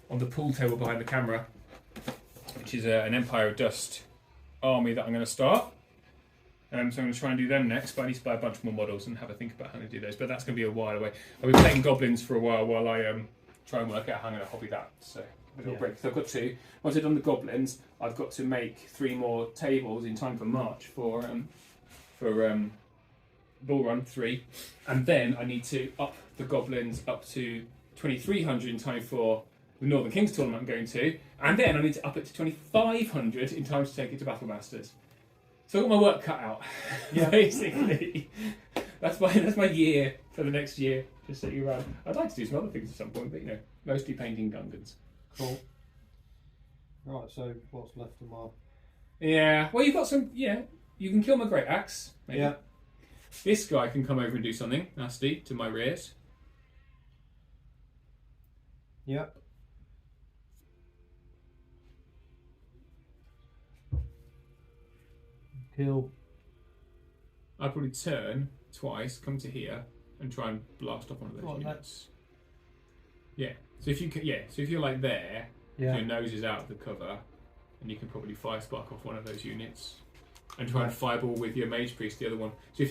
on the pool table behind the camera, which is an Empire of Dust army that I'm going to start. So I'm going to try and do them next, but I need to buy a bunch more models and have a think about how to do those. But that's going to be a while away. I'll be playing goblins for a while I try and work out how I'm going to hobby that. So little Yeah. break. So I've got to. Once I've done the goblins, I've got to make 3 more tables in time for March for Bull Run 3, and then I need to up the goblins up to 2300 in time for the Northern Kings tournament I'm going to, and then I need to up it to 2500 in time to take it to Battle Masters. So I've got my work cut out. Yeah. Basically, that's my year for the next year. Just sitting around. I'd like to do some other things at some point, but mostly painting Gungans. Cool. Right, so what's left of my... Yeah. Well, you've got some. Yeah. You can kill my great axe. Maybe. Yeah. This guy can come over and do something nasty to my rears. Yep. Kill. I'd probably turn twice, come to here, and try and blast off one of those What, units. Yeah. So if you're like there, Yeah. your nose is out of the cover, and you can probably fire spark off one of those units, and try and Right. fireball with your mage priest the other one. So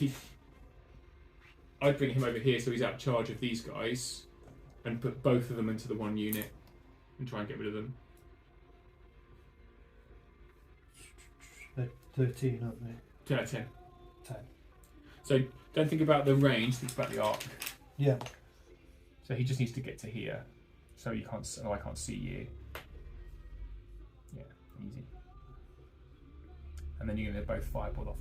I'd bring him over here so he's out of charge of these guys, and put both of them into the one unit, and try and get rid of them. They're 13, aren't they? 10 out of 10. 10. So don't think about the range, think about the arc. Yeah. So he just needs to get to here, so I can't see you. Yeah, easy. And then you're going to both fireball off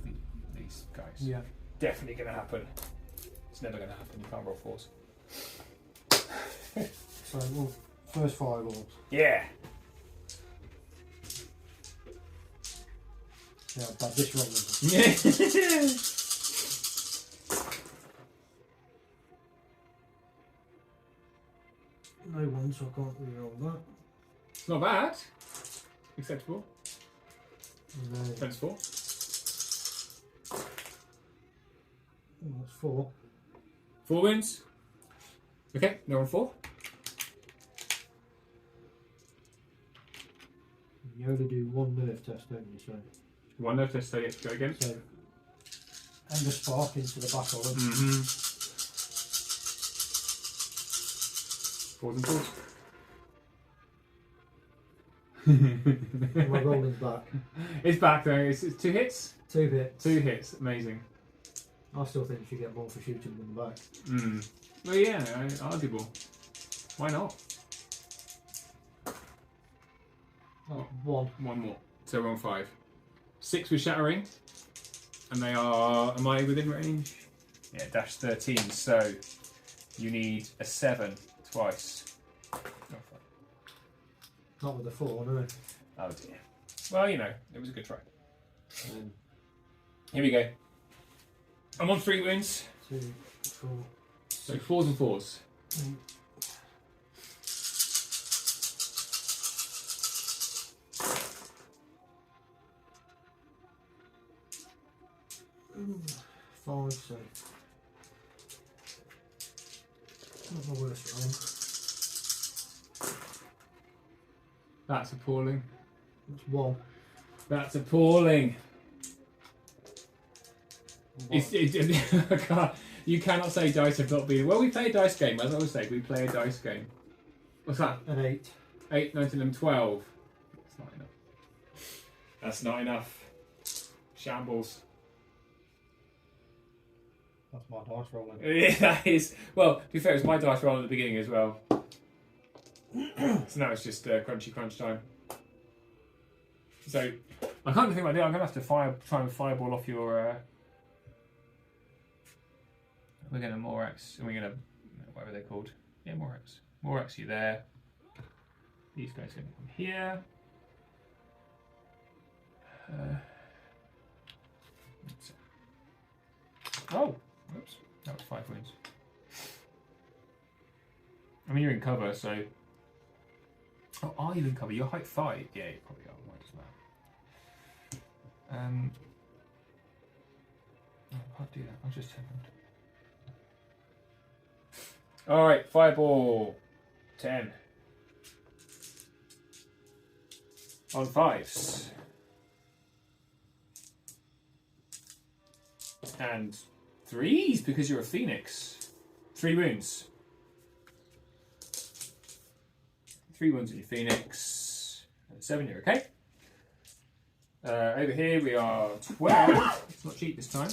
these guys. Yeah. Definitely going to happen. It's never going to happen. You can't roll 4s. So, well, first fireballs. Yeah. Yeah, but this wrong with Yeah. No one, so I can't re-roll that. It's not bad. Acceptable. And then, Defense 4. oh, that's 4. 4 wins. Okay, they're on 4. You only do one nerve test, don't you? So, 1 nerve test, so you have to go again. so and a spark into the back of them. Mm-hmm. 4s and 4s. My rolling's back. It's back though. It's 2 hits. 2 hits. 2 hits. Amazing. I still think you should get more for shooting than the back. Mm. Well, yeah, arguable. Why not? Oh, 1. 1 more. So we're on 5. 6 with shattering, and they are. Am I within range? Yeah, dash 13. So you need a 7 twice. Oh, fuck. Not with the 4, no. Oh dear. Well, it was a good try. And Here we go. I'm on 3 wounds. 2, 4, So 4s and 4s. 5, so not my worst roll. That's appalling. That's 1. That's appalling. One. I can't- you cannot say dice have not been. Well, we play a dice game, as I always say. We play a dice game. What's that? An 8. 8, 9, 10, 11, 12. That's not enough. That's not enough. Shambles. That's my dice rolling. Yeah, that is. Well, to be fair, it's my dice roll at the beginning as well. So now it's just crunchy crunch time. So I can't think what I do. I'm going to have to try and fireball off your. We're going to Morax, and we're going to whatever they're called. Yeah, Morax. Morax, you there? These guys are going to come here. Oh, whoops. That was 5 wounds. I mean, you're in cover, so. Oh, are you in cover? You're height 5. Yeah, you probably are. Why does that? No, I can't do that. I'll just turn around. Alright, fireball. 10. On 5s. And 3s because you're a phoenix. 3 wounds. 3 wounds on your Phoenix. 7, you're okay. Over here we are 12. It's not cheap this time.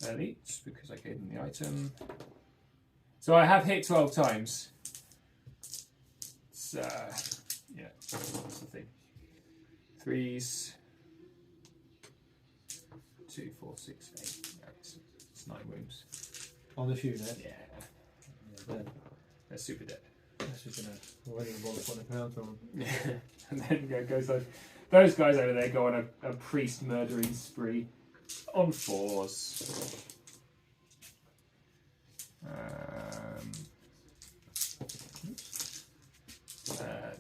Elites, because I gave them the item. So I have hit 12 times. It's, yeah, that's the thing. 3s. 2, 4, 6, 8. Yeah, it's 9 wounds. On this unit? Yeah. They're super dead. That's just gonna already involve £20 on them. And then goes those guys over there go on a priest murdering spree on 4s.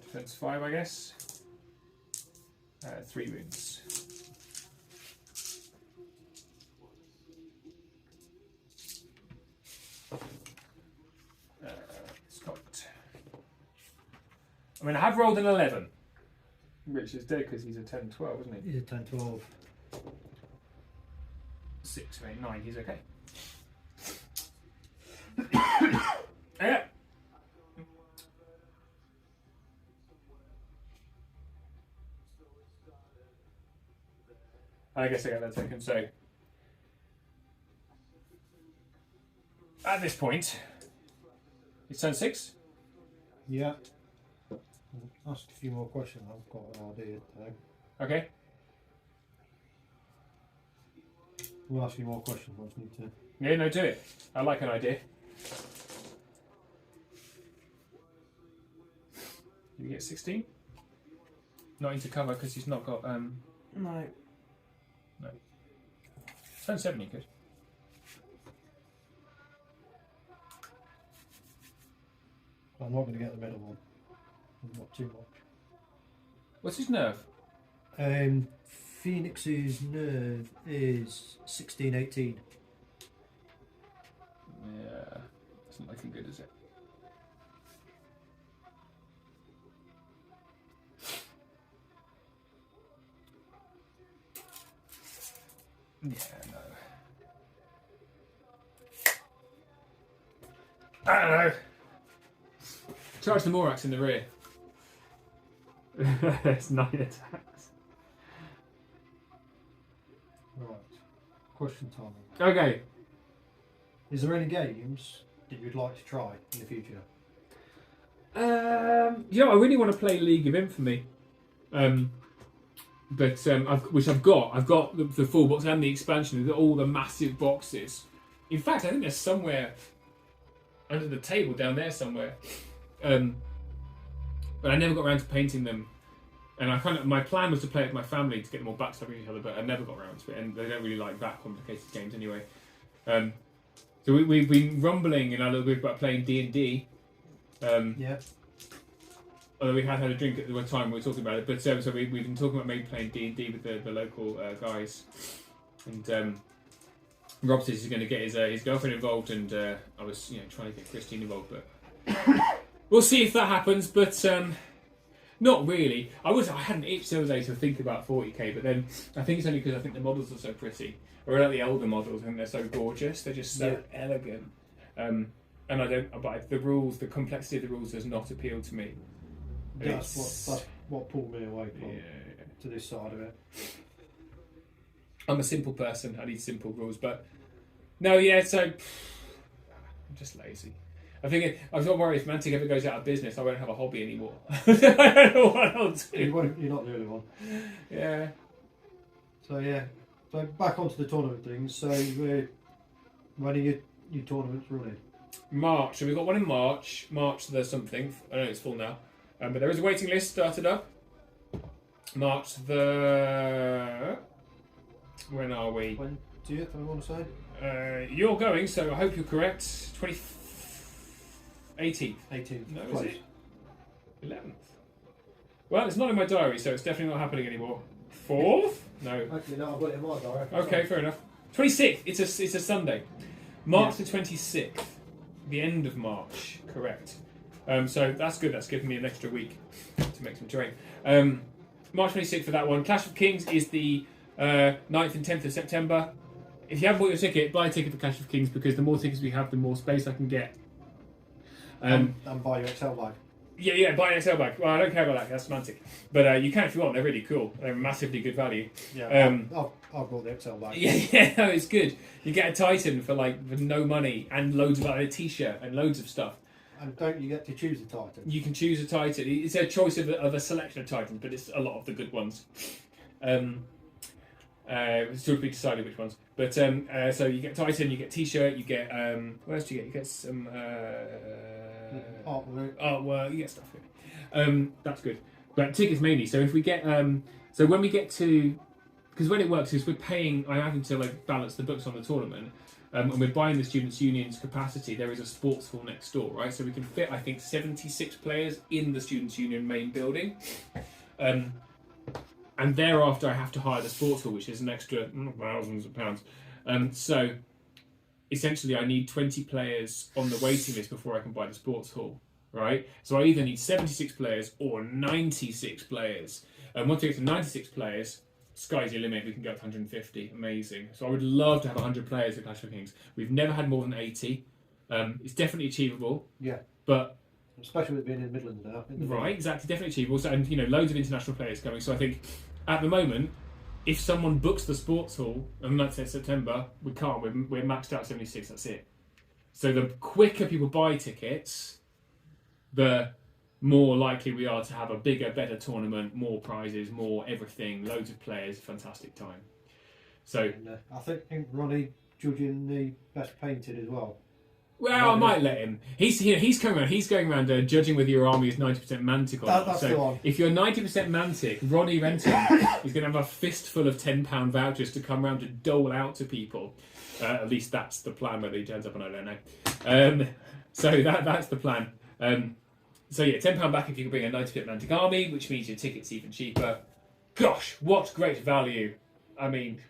Defense 5, I guess. 3 wounds. Scott. I mean, I have rolled an 11, which is dead because he's a 10, 12, isn't he? He's a 10, 12. 6, 8, 9, he's okay. Yeah. I guess I got that taken. So, at this point, it's turn 6. Yeah. I'll ask a few more questions. I've got an idea today. Okay. We'll ask you more questions once we need to. Yeah, no, do it. I like an idea. You get 16? Not into cover because he's not got. No. No. Turn 7, you could. I'm not going to get the middle one. Not too much. What's his nerve? Phoenix's nerve is 16, 18. Yeah, it's not looking good, is it? Yeah, no. I don't know. Charge the Morax in the rear. It's 9 attacks. Right. Question time. Okay. Is there any games that you'd like to try in the future? You know, I really want to play League of Infamy. But I've got the full box and the expansion, all the massive boxes. In fact, I think there's somewhere under the table down there somewhere. But I never got around to painting them. And my plan was to play it with my family to get them all backstabbing each other, but I never got around to it, and they don't really like that complicated games anyway. So we've been rumbling in our little group about playing D&D. Yeah. Although we had a drink at the time we were talking about it, but so we've been talking about maybe playing D&D with the local guys. And Rob says he's going to get his girlfriend involved, and I was trying to get Christine involved, but we'll see if that happens. But not really. I had an itch the other day to think about 40k, but then I think it's only because I think the models are so pretty, or like the older models. I think they're so gorgeous. They're just so elegant. And I don't. But the rules, the complexity of the rules, does not appeal to me. That's what pulled me away from to this side of it. I'm a simple person. I need simple rules, but no, yeah. So I'm just lazy. I'm not worried if Mantic ever goes out of business, I won't have a hobby anymore. I don't know what I'll do. You're not the only one. Yeah. So back onto the tournament things. So when are your tournaments running? March. So we've got one in March. March the something. I don't know it's full now. But there is a waiting list started up. March the... When are we? 20th, I want to say. You're going, so I hope you're correct. 18th. 18th. No, Close. is it? 11th. Well, it's not in my diary, so it's definitely not happening anymore. 4th? No. Actually, no, I've got it in my diary. Okay, fair enough. 26th. It's a Sunday. March the 26th. The end of March. Correct. So that's good. That's given me an extra week to make some terrain. March 26th for that one. Clash of Kings is the 9th and 10th of September. If you haven't bought your ticket, buy a ticket for Clash of Kings, because the more tickets we have, the more space I can get. And buy your Excel bag. Yeah, buy an Excel bag. Well, I don't care about that. That's semantic. But you can if you want. They're really cool. They're massively good value. Yeah, I've bought the Excel bag. Yeah, no, it's good. You get a Titan for no money and loads of a T-shirt and loads of stuff. And don't you get to choose a Titan? You can choose a Titan. It's a choice of a selection of Titans, but it's a lot of the good ones. It's still to be decided which ones. But so you get Titan, you get T-shirt, you get what else do you get? You get some artwork. You get stuff here. That's good. But tickets mainly. So if we get so when we get to, because when it works is we're paying. I'm having to balance the books on the tournament. And we're buying the Students' Union's capacity. There is a sports hall next door, right? So we can fit, I think, 76 players in the Students' Union main building. And thereafter, I have to hire the sports hall, which is an extra thousands of pounds. So essentially, I need 20 players on the waiting list before I can buy the sports hall, right? So I either need 76 players or 96 players. And once I get to 96 players, sky's your limit. We can go up to 150. Amazing. So I would love to have 100 players at Clash of Kings. We've never had more than 80. It's definitely achievable. Yeah. But especially with being in the Midlands now. Right, exactly. Definitely achievable. So, and loads of international players coming. So I think at the moment, if someone books the sports hall, and let's say September, we can't. We're maxed out 76. That's it. So the quicker people buy tickets, the more likely we are to have a bigger, better tournament, more prizes, more everything, loads of players, fantastic time. So and, I think Ronnie judging the best painted as well. Well, I might let him. He's coming around. He's going around judging whether your army is 90% Mantic or not. That's so the one. If you're 90% Mantic, Ronnie Renton is going to have a fistful of £10 vouchers to come around to dole out to people. At least that's the plan. Whether he turns up, and I don't know. So that's the plan. So yeah, £10 back if you can bring a 90% Mantic army, which means your ticket's even cheaper. Gosh, what great value! I mean,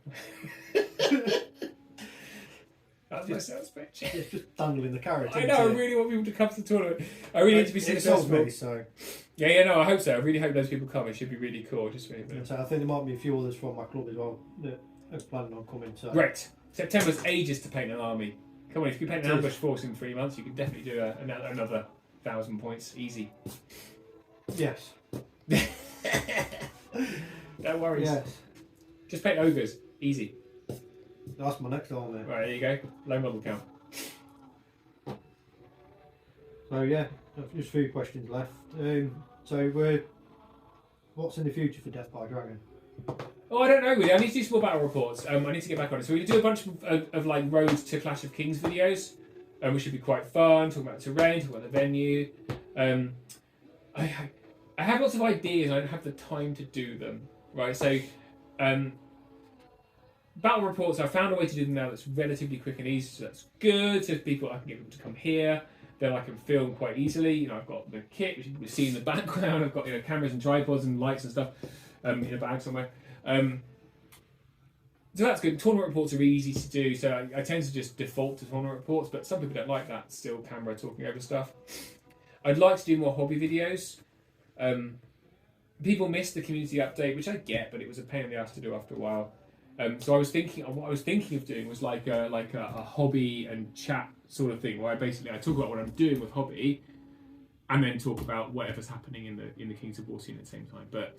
that's my sales pitch. It's just dangling the carrot. I know. I really want people to come to the tournament. I really need to be successful. So Yeah, no, I hope so. I really hope those people come. It should be really cool. Just really. So I think there might be a few others from my club as well that are planning on coming. So Great. September's ages to paint an army. Come on, if you paint an ambush force in 3 months, you can definitely do another 1,000 points easy. Yes. No worries. Yes. Just paint ogres, easy. That's my next army. Right, there you go. Low model count. So yeah, just a few questions left. So what's in the future for Death by Dragon? Oh, I don't know really. I need to do some more battle reports. I need to get back on it. So we do a bunch of roads to Clash of Kings videos, which should be quite fun. Talk about terrain, talk about the venue. I have lots of ideas. I don't have the time to do them. Right, so battle reports. I found a way to do them now that's relatively quick and easy. So that's good. So if I can get them to come here. Then I can film quite easily. I've got the kit, which you can see in the background. I've got cameras and tripods and lights and stuff in a bag somewhere. So that's good. Tournament reports are easy to do, so I tend to just default to tournament reports, but some people don't like that, still camera talking over stuff. I'd like to do more hobby videos. People miss the community update, which I get, but it was a pain in the ass to do after a while. So what I was thinking of doing was like a hobby and chat sort of thing, where I talk about what I'm doing with hobby, and then talk about whatever's happening in the Kings of War scene at the same time. But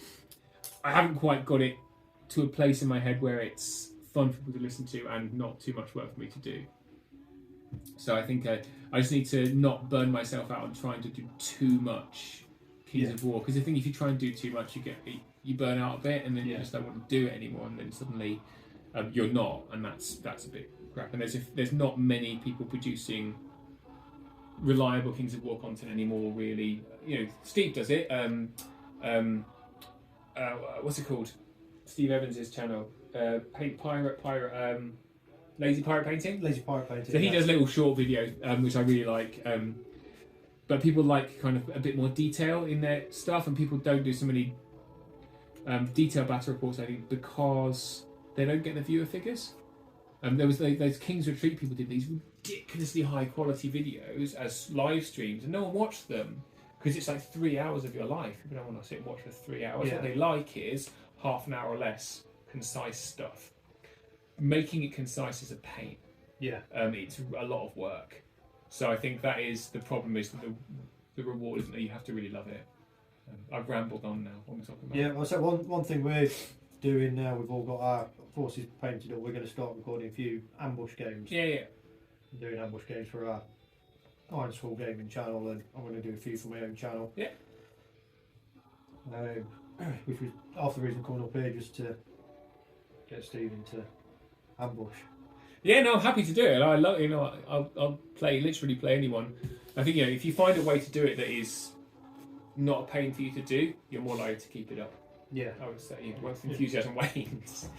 I haven't quite got it to a place in my head where it's fun for people to listen to and not too much work for me to do. So I think I just need to not burn myself out on trying to do too much Kings of War, because I think if you try and do too much, you burn out a bit, and then you just don't want to do it anymore, and then suddenly you're not, and that's a bit crap. And there's not many people producing reliable Kings of War content anymore, really. Steve does it. What's it called? Steve Evans' channel, Lazy Pirate Painting. Lazy Pirate Painting. So he does little short videos, which I really like. But people like kind of a bit more detail in their stuff, and people don't do so many detailed battle reports, I think, because they don't get the viewer figures. There was those King's Retreat people did these ridiculously high quality videos as live streams, and no one watched them because it's like 3 hours of your life. People don't want to sit and watch for 3 hours. Yeah. What they like is half an hour or less concise stuff. Making it concise is a pain. Yeah. It's a lot of work. So I think that is the problem, is that the reward isn't that you have to really love it. I've rambled on now. What am I talking about? Yeah, well, so one thing we're doing now, we've all got our forces painted up. We're going to start recording a few ambush games. Yeah. Doing ambush games for our Iron School gaming channel, and I'm going to do a few for my own channel. Yeah. Which was half the reason coming up here, just to get Steve into ambush. Yeah, no, I'm happy to do it. I love, I'll literally play anyone. I think, if you find a way to do it that is not a pain for you to do, you're more likely to keep it up. Yeah, I would say, once the enthusiasm wanes.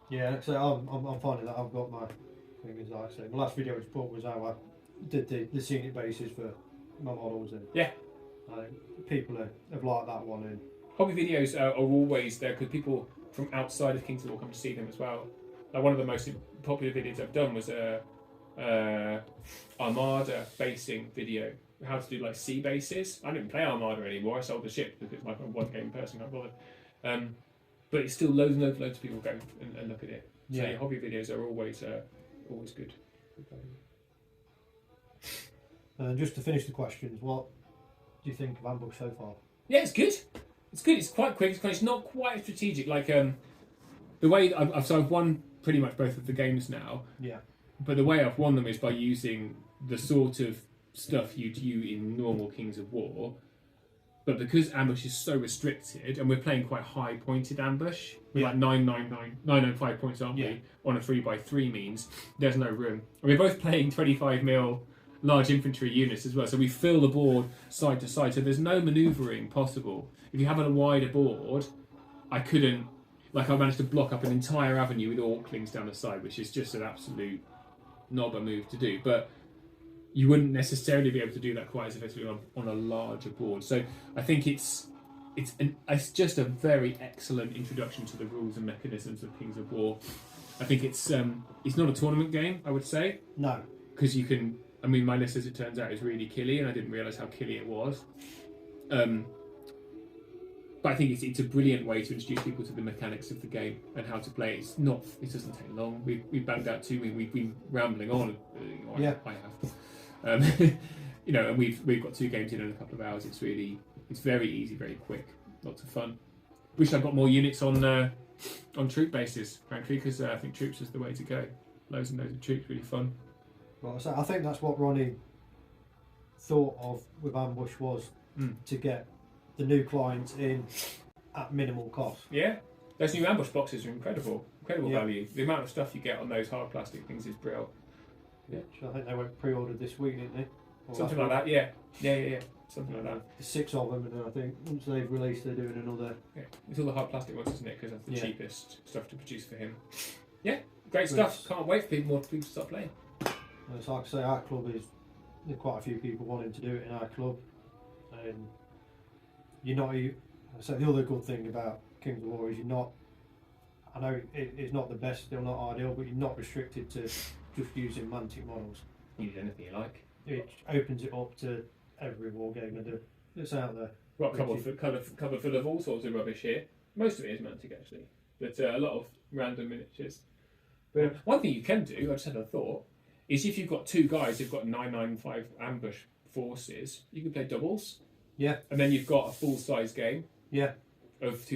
Yeah, so I'm finding that I've got my things, like I say. The last video I put was how I did the scenic bases for my models, and yeah, people have liked that one. And hobby videos are always there because people from outside of Kings of War come to see them as well. Like, one of the most popular videos I've done was a Armada basing video. How to do like sea bases. I don't play Armada anymore. I sold the ship because my one game person can't bother. But it's still loads of people go and look at it. So your hobby videos are always good. Just to finish the questions, what do you think of Ambush so far? Yeah, it's good. It's good. It's quite quick. It's not quite strategic. Like the way I've won pretty much both of the games now. Yeah. But the way I've won them is by using the sort of stuff you do in normal Kings of War. But because ambush is so restricted, and we're playing quite high pointed ambush, we're like 995 points, aren't we? On a 3x3 means there's no room. And we're both playing 25mm large infantry units as well, so we fill the board side to side, so there's no manoeuvring possible. If you have a wider board, I managed to block up an entire avenue with Orklings down the side, which is just an absolute knobber move to do. But you wouldn't necessarily be able to do that quite as effectively on a larger board. So I think it's just a very excellent introduction to the rules and mechanisms of Kings of War. I think it's not a tournament game, I would say. No. Because you can... I mean, my list, as it turns out, is really killy, and I didn't realise how killy it was. But I think it's a brilliant way to introduce people to the mechanics of the game and how to play. It doesn't take long. We've banged out 2 weeks. We've been rambling on. I have. And we've got 2 games in a couple of hours. It's very easy, very quick, lots of fun. Wish I got more units on troop bases, frankly, because I think troops is the way to go. Loads and loads of troops, really fun. Well, so I think that's what Ronnie thought of with Ambush, was to get the new clients in at minimal cost. Yeah, those new ambush boxes are incredible value. The amount of stuff you get on those hard plastic things is brilliant. Yeah, I think they went pre-ordered this week, didn't they? Or something like that. Yeah. Something like that. There's 6 of them, and then I think once they've released, they're doing another. Yeah, it's all the hard plastic ones, isn't it? Because that's the cheapest stuff to produce for him. Yeah, great stuff. Can't wait for more people to start playing. It's like I say, our club there's quite a few people wanting to do it in our club, and the other good thing about Kings of War is you're not. I know it's not the best, still not ideal, but you're not restricted to just using Mantic models. Use anything you like. It opens it up to every war game that's out there. Got cover full of all sorts of rubbish here. Most of it is Mantic, actually, but a lot of random miniatures. But one thing you can do, I just had a thought, is if you've got 2 guys who've got 995 ambush forces, you can play doubles. Yeah. And then you've got a full-size game. Yeah. Of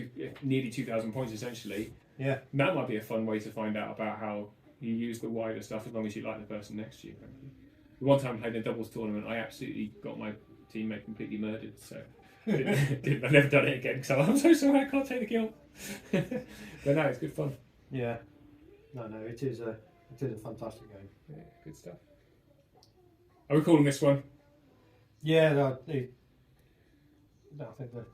nearly 2,000 points, essentially. Yeah. And that might be a fun way to find out about how you use the wider stuff, as long as you like the person next to you, frankly. The one time I played a doubles tournament, I absolutely got my teammate completely murdered, so I've never done it again, because I'm so sorry, I can't take the kill. But no, it's good fun. Yeah. No, it is a fantastic game. Yeah, good stuff. Are we calling this one? Yeah, I think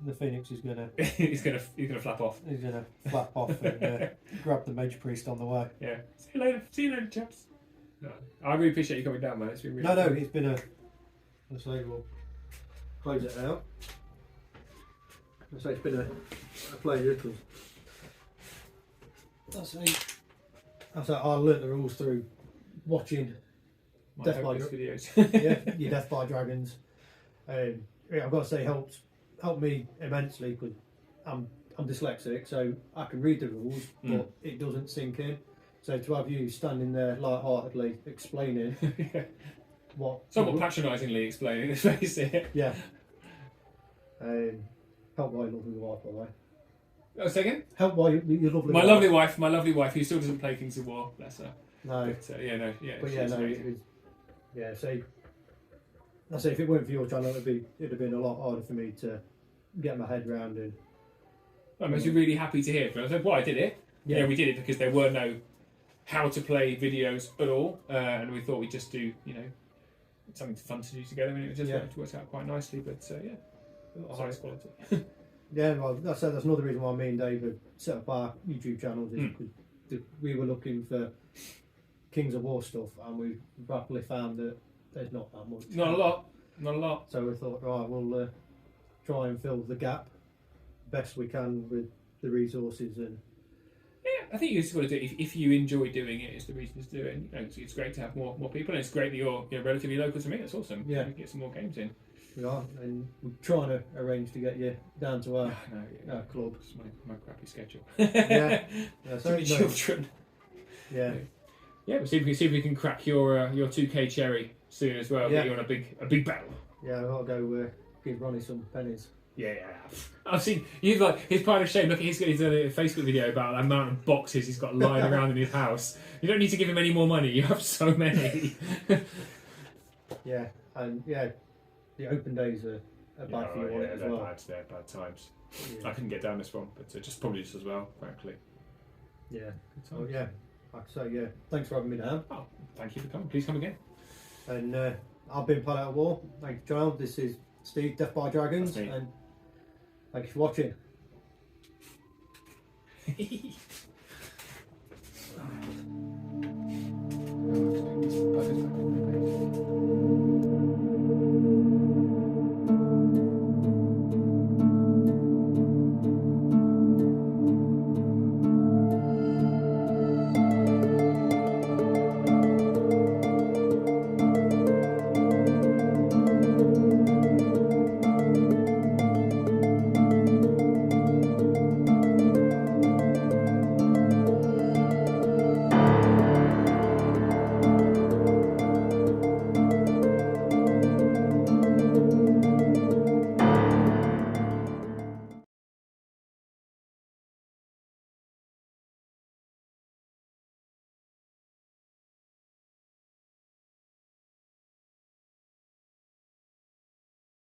the Phoenix is gonna. he's gonna flap off. He's gonna flap off and grab the Mage Priest on the way. Yeah. See you later, chaps. No, I really appreciate you coming down, man. It's been really No, fun. it's been Let's say we'll close it out. Let's say it's been a pleasure, because I learnt the rules through watching My Death by videos. your Death by Dragons. I've got to say, helped me immensely, because I'm dyslexic, so I can read the rules, but it doesn't sink in. So to have you standing there light-heartedly explaining Yeah. what... Somewhat patronisingly explaining, let's face it. Yeah. Help by your lovely wife, by the way. Oh, say again? Help by your lovely My wife. lovely wife, who still doesn't play Kings of War, bless her. No. But, yeah, no, yeah. But she's yeah, no, amazing. yeah, so... I say if it weren't for your channel, it'd have been a lot harder for me to get my head round and... I'm actually really happy to hear. I said, well, I did it. Yeah. Yeah, we did it because there were no how to play videos at all, and we thought we'd just do, something fun to do together, and it just worked out quite nicely. But yeah, the highest quality. Yeah, well, that's another reason why me and David set up our YouTube channels is because we were looking for Kings of War stuff, and we rapidly found that there's not that much. Not a lot. So we thought, right, we'll try and fill the gap best we can with the resources and. Yeah, I think you just got to do it if you enjoy doing it. It's the reason to do it. And, it's great to have more people, and it's great that you're relatively local to me. That's awesome. Yeah, get some more games in. We are, and we're trying to arrange to get you down to our club. It's my crappy schedule. Yeah, so many children. Yeah. Yeah, we'll see if we can crack your 2K cherry soon as well. Yeah. Get you on a big battle. Yeah, I've got to go give Ronnie some pennies. Yeah. I've seen you've his pile of shame. Look, he's got a Facebook video about the amount of boxes he's got lying around in his house. You don't need to give him any more money. You have so many. Yeah, and the open days are bad for you as well. They're bad times. Yeah. I couldn't get down this one, but probably just as well, frankly. Yeah. Oh yeah. Like I say, thanks for having me down. Oh, thank you for coming. Please come again. And I've been Pal Out of War. Thank you, child. This is Steve, Death by Dragons, and thank you for watching.